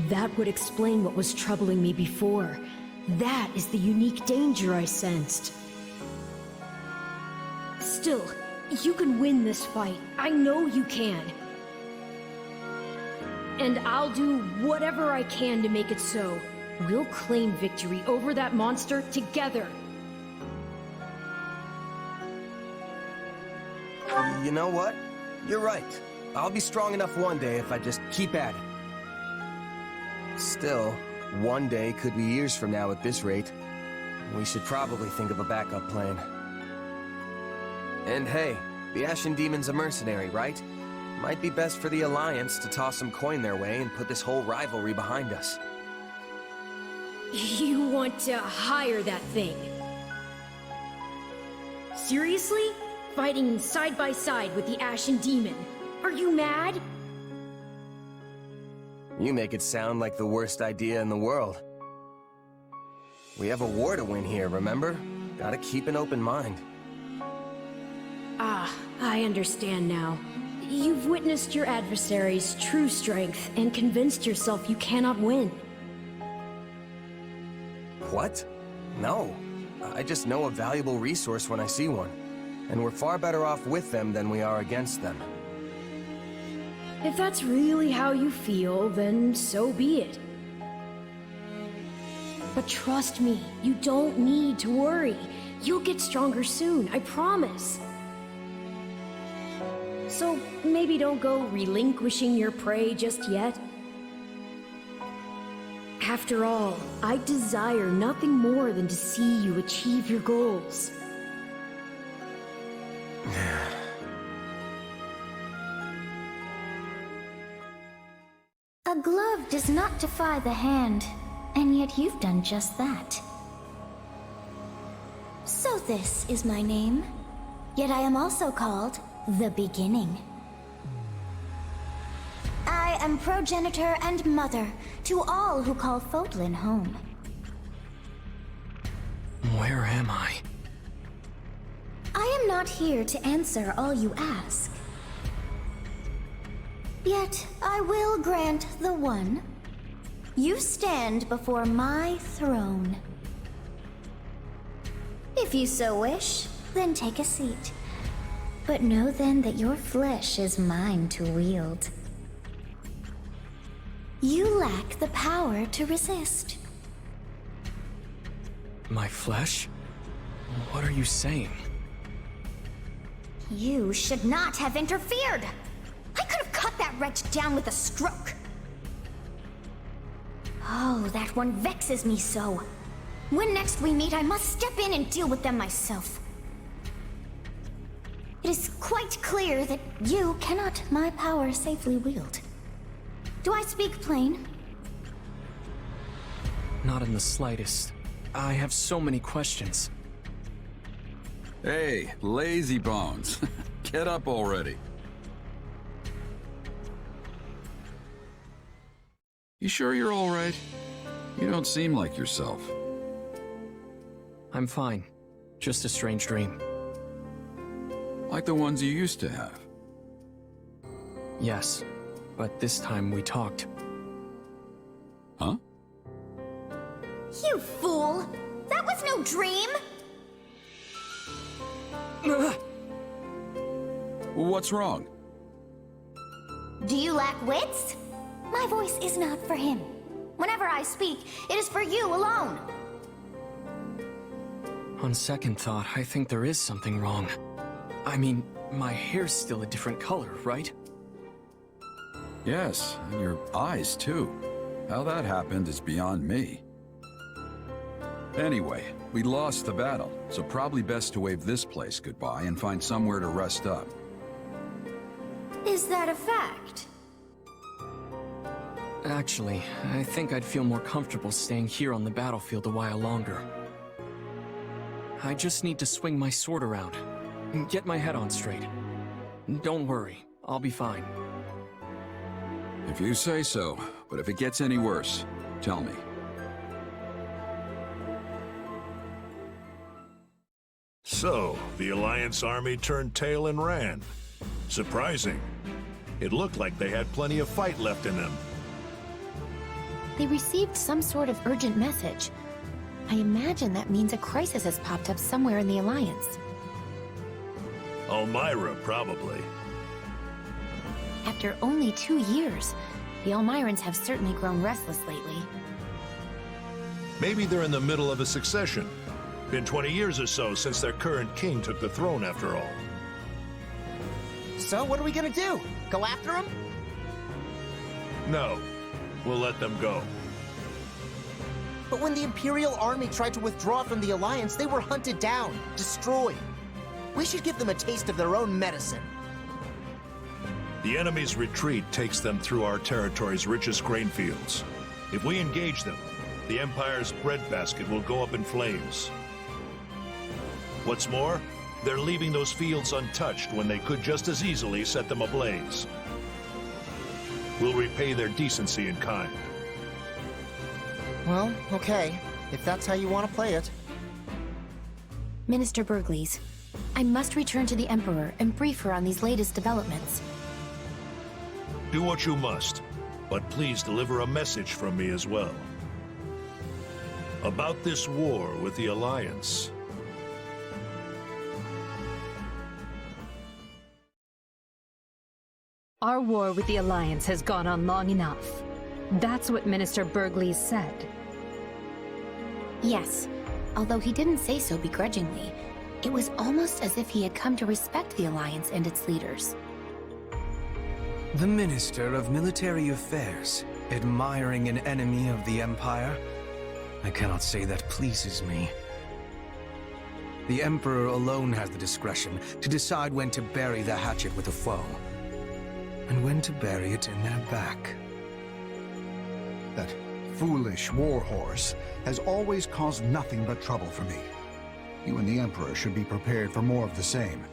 Speaker 22: That would explain what was troubling me before. That is the unique danger I sensed. Still, you can win this fight. I know you can. And I'll do whatever I can to make it so. We'll claim victory over that monster together.
Speaker 16: You know what? You're right. I'll be strong enough one day if I just keep at it. Still, one day could be years from now at this rate. We should probably think of a backup plan. And hey, the Ashen Demon's a mercenary, right? Might be best for the Alliance to toss some coin their way and put this whole rivalry behind us.
Speaker 22: You want to hire that thing? Seriously? Fighting side by side with the Ashen Demon? Are you mad?
Speaker 16: You make it sound like the worst idea in the world. We have a war to win here, remember? Gotta keep an open mind.
Speaker 22: Ah, I understand now. You've witnessed your adversary's true strength and convinced yourself you cannot win.
Speaker 16: What? No. I just know a valuable resource when I see one. And we're far better off with them than we are against them.
Speaker 22: If that's really how you feel, then so be it. But trust me, you don't need to worry. You'll get stronger soon, I promise. So maybe don't go relinquishing your prey just yet. After all, I desire nothing more than to see you achieve your goals.
Speaker 18: A glove does not defy the hand, and yet you've done just that. So this is my name, yet I am also called the Beginning. I am progenitor and mother to all who call Fodlan home.
Speaker 3: Where am I?
Speaker 18: I am not here to answer all you ask. Yet I will grant the one. You stand before my throne. If you so wish, then take a seat. But know then that your flesh is mine to wield. You lack the power to resist.
Speaker 3: My flesh? What are you saying?
Speaker 18: You should not have interfered! I could have cut that wretch down with a stroke! Oh, that one vexes me so. When next we meet, I must step in and deal with them myself. It is quite clear that you cannot my power safely wield. Do I speak plain?
Speaker 3: Not in the slightest. I have so many questions.
Speaker 1: Hey, lazy bones. Get up already. You sure you're all right? You don't seem like yourself.
Speaker 3: I'm fine. Just a strange dream.
Speaker 1: Like the ones you used to have?
Speaker 3: Yes, but this time we talked.
Speaker 1: Huh?
Speaker 18: You fool! That was no dream!
Speaker 1: What's wrong?
Speaker 18: Do you lack wits? My voice is not for him. Whenever I speak, it is for you alone.
Speaker 3: On second thought, I think there is something wrong. I mean, my hair's still a different color, right?
Speaker 1: Yes, and your eyes too. How that happened is beyond me. Anyway, we lost the battle, so probably best to wave this place goodbye and find somewhere to rest up.
Speaker 18: Is that a fact?
Speaker 3: Actually, I think I'd feel more comfortable staying here on the battlefield a while longer. I just need to swing my sword around and get my head on straight. Don't worry, I'll be fine.
Speaker 1: If you say so, but if it gets any worse, tell me.
Speaker 11: So, the Alliance army turned tail and ran. Surprising. It looked like they had plenty of fight left in them.
Speaker 4: They received some sort of urgent message. I imagine that means a crisis has popped up somewhere in the Alliance.
Speaker 11: Elmira, probably.
Speaker 4: After only 2 years, the Elmirans have certainly grown restless lately.
Speaker 11: Maybe they're in the middle of a succession. Been 20 years or so since their current king took the throne, after all.
Speaker 2: So what are we gonna do? Go after him?
Speaker 11: No. We'll let them go.
Speaker 2: But when the Imperial army tried to withdraw from the Alliance, they were hunted down, destroyed. We should give them a taste of their own medicine.
Speaker 11: The enemy's retreat takes them through our territory's richest grain fields. If we engage them, the Empire's breadbasket will go up in flames. What's more, they're leaving those fields untouched when they could just as easily set them ablaze. We'll repay their decency in kind.
Speaker 2: Well, okay. If that's how you want to play it.
Speaker 4: Minister Burgleys, I must return to the Emperor and brief her on these latest developments.
Speaker 11: Do what you must, but please deliver a message from me as well. About this war with the Alliance.
Speaker 13: Our war with the Alliance has gone on long enough. That's what Minister Burgleys said.
Speaker 4: Yes, although he didn't say so begrudgingly. It was almost as if he had come to respect the Alliance and its leaders.
Speaker 23: The Minister of Military Affairs, admiring an enemy of the Empire? I cannot say that pleases me. The Emperor alone has the discretion to decide when to bury the hatchet with a foe, and when to bury it in their back.
Speaker 24: That foolish warhorse has always caused nothing but trouble for me. You and the Emperor should be prepared for more of the same.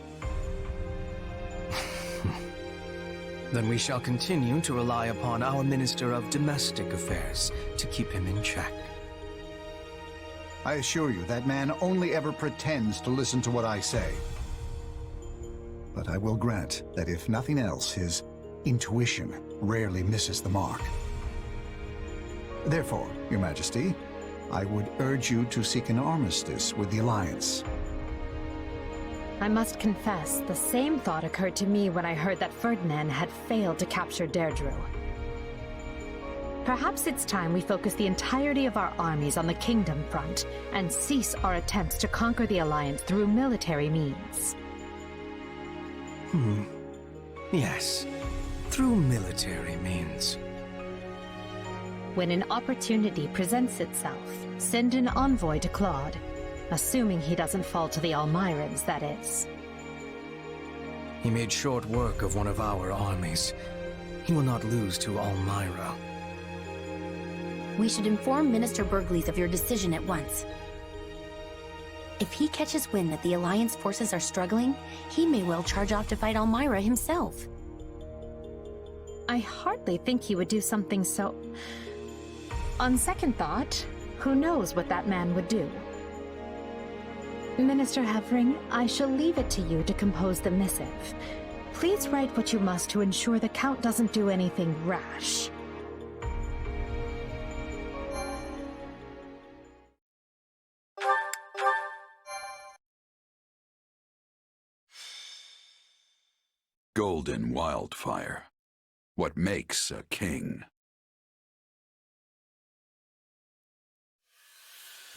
Speaker 23: Then we shall continue to rely upon our Minister of Domestic Affairs to keep him in check.
Speaker 24: I assure you, that man only ever pretends to listen to what I say. But I will grant that if nothing else, his intuition rarely misses the mark. Therefore, Your Majesty, I would urge you to seek an armistice with the Alliance.
Speaker 13: I must confess, the same thought occurred to me when I heard that Ferdinand had failed to capture Deirdre. Perhaps it's time we focus the entirety of our armies on the Kingdom front and cease our attempts to conquer the Alliance through military means.
Speaker 23: Yes, through military means.
Speaker 13: When an opportunity presents itself, send an envoy to Claude. Assuming he doesn't fall to the Almirans, that is.
Speaker 23: He made short work of one of our armies. He will not lose to Almira.
Speaker 22: We should inform Minister Burgleys of your decision at once. If he catches wind that the Alliance forces are struggling, he may well charge off to fight Almira himself.
Speaker 13: I hardly think he would do something so... On second thought, who knows what that man would do? Minister Hevering, I shall leave it to you to compose the missive. Please write what you must to ensure the Count doesn't do anything rash.
Speaker 1: Golden Wildfire. What makes a king?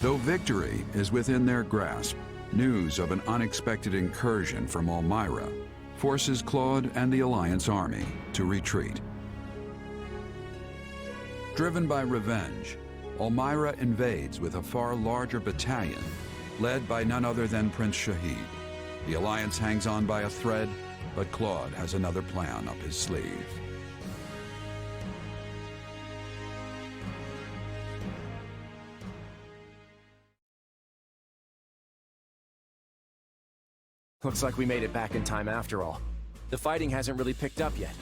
Speaker 1: Though victory is within their grasp, news of an unexpected incursion from Almira forces Claude and the Alliance army to retreat. Driven by revenge, Almira invades with a far larger battalion, led by none other than Prince Shahid. The Alliance hangs on by a thread, but Claude has another plan up his sleeve.
Speaker 5: Looks like we made it back in time after all. The fighting hasn't really picked up yet.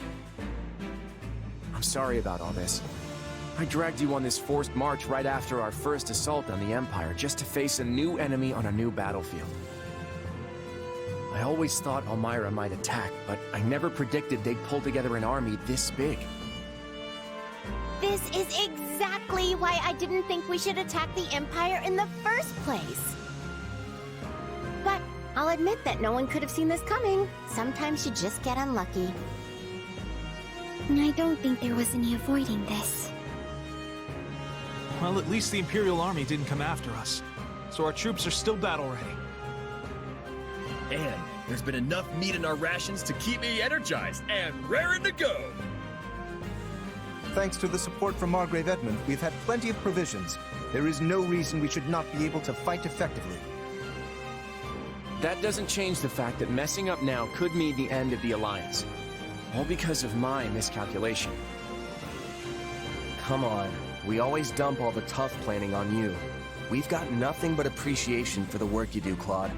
Speaker 5: I'm sorry about all this. I dragged you on this forced march right after our first assault on the Empire, just to face a new enemy on a new battlefield. I always thought Almira might attack, but I never predicted they'd pull together an army this big.
Speaker 4: This is exactly why I didn't think we should attack the Empire in the first place. But I'll admit that no one could have seen this coming. Sometimes you just get unlucky.
Speaker 18: I don't think there was any avoiding this.
Speaker 17: Well, at least the Imperial Army didn't come after us, so our troops are still battle-ready.
Speaker 7: And there's been enough meat in our rations to keep me energized and raring to go!
Speaker 15: Thanks to the support from Margrave Edmund, we've had plenty of provisions. There is no reason we should not be able to fight effectively.
Speaker 5: That doesn't change the fact that messing up now could mean the end of the Alliance. All because of my miscalculation.
Speaker 16: Come on, we always dump all the tough planning on you. We've got nothing but appreciation for the work you do, Claude.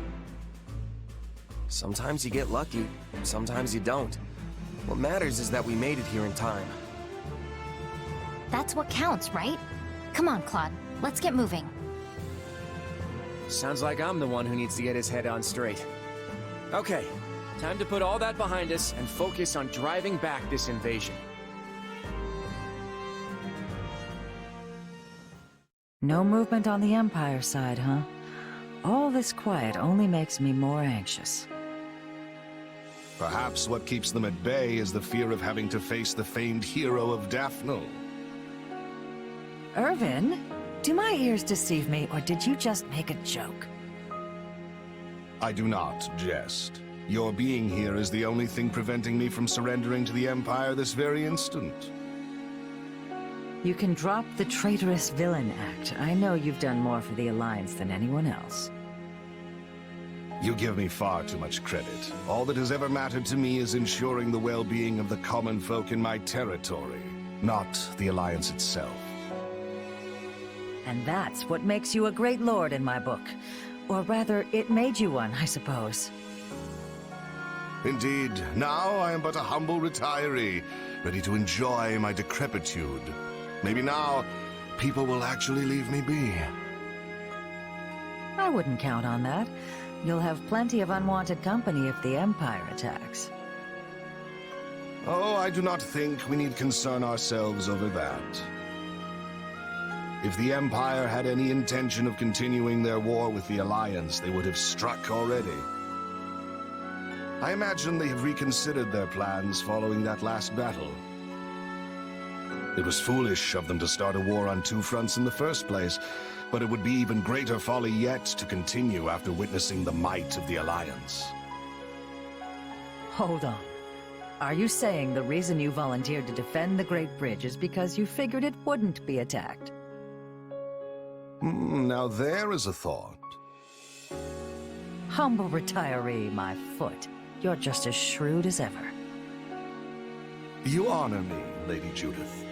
Speaker 16: Sometimes you get lucky, sometimes you don't. What matters is that we made it here in time.
Speaker 21: That's what counts, right? Come on, Claude. Let's get moving.
Speaker 5: Sounds like I'm the one who needs to get his head on straight. Okay, time to put all that behind us and focus on driving back this invasion.
Speaker 19: No movement on the Empire side, huh? All this quiet only makes me more anxious.
Speaker 20: Perhaps what keeps them at bay is the fear of having to face the famed hero of Daphnel.
Speaker 19: Irvin? Do my ears deceive me, or did you just make a joke?
Speaker 20: I do not jest. Your being here is the only thing preventing me from surrendering to the Empire this very instant.
Speaker 19: You can drop the traitorous villain act. I know you've done more for the Alliance than anyone else.
Speaker 20: You give me far too much credit. All that has ever mattered to me is ensuring the well-being of the common folk in my territory, not the Alliance itself.
Speaker 19: And that's what makes you a great lord in my book. Or rather, it made you one, I suppose.
Speaker 20: Indeed, now I am but a humble retiree, ready to enjoy my decrepitude. Maybe now, people will actually leave me be.
Speaker 19: I wouldn't count on that. You'll have plenty of unwanted company if the Empire attacks.
Speaker 20: Oh, I do not think we need concern ourselves over that. If the Empire had any intention of continuing their war with the Alliance, they would have struck already. I imagine they have reconsidered their plans following that last battle. It was foolish of them to start a war on two fronts in the first place, but it would be even greater folly yet to continue after witnessing the might of the Alliance.
Speaker 19: Hold on. Are you saying the reason you volunteered to defend the Great Bridge is because you figured it wouldn't be attacked?
Speaker 20: Now there is a thought.
Speaker 19: Humble retiree, my foot. You're just as shrewd as ever.
Speaker 20: You honor me, Lady Judith.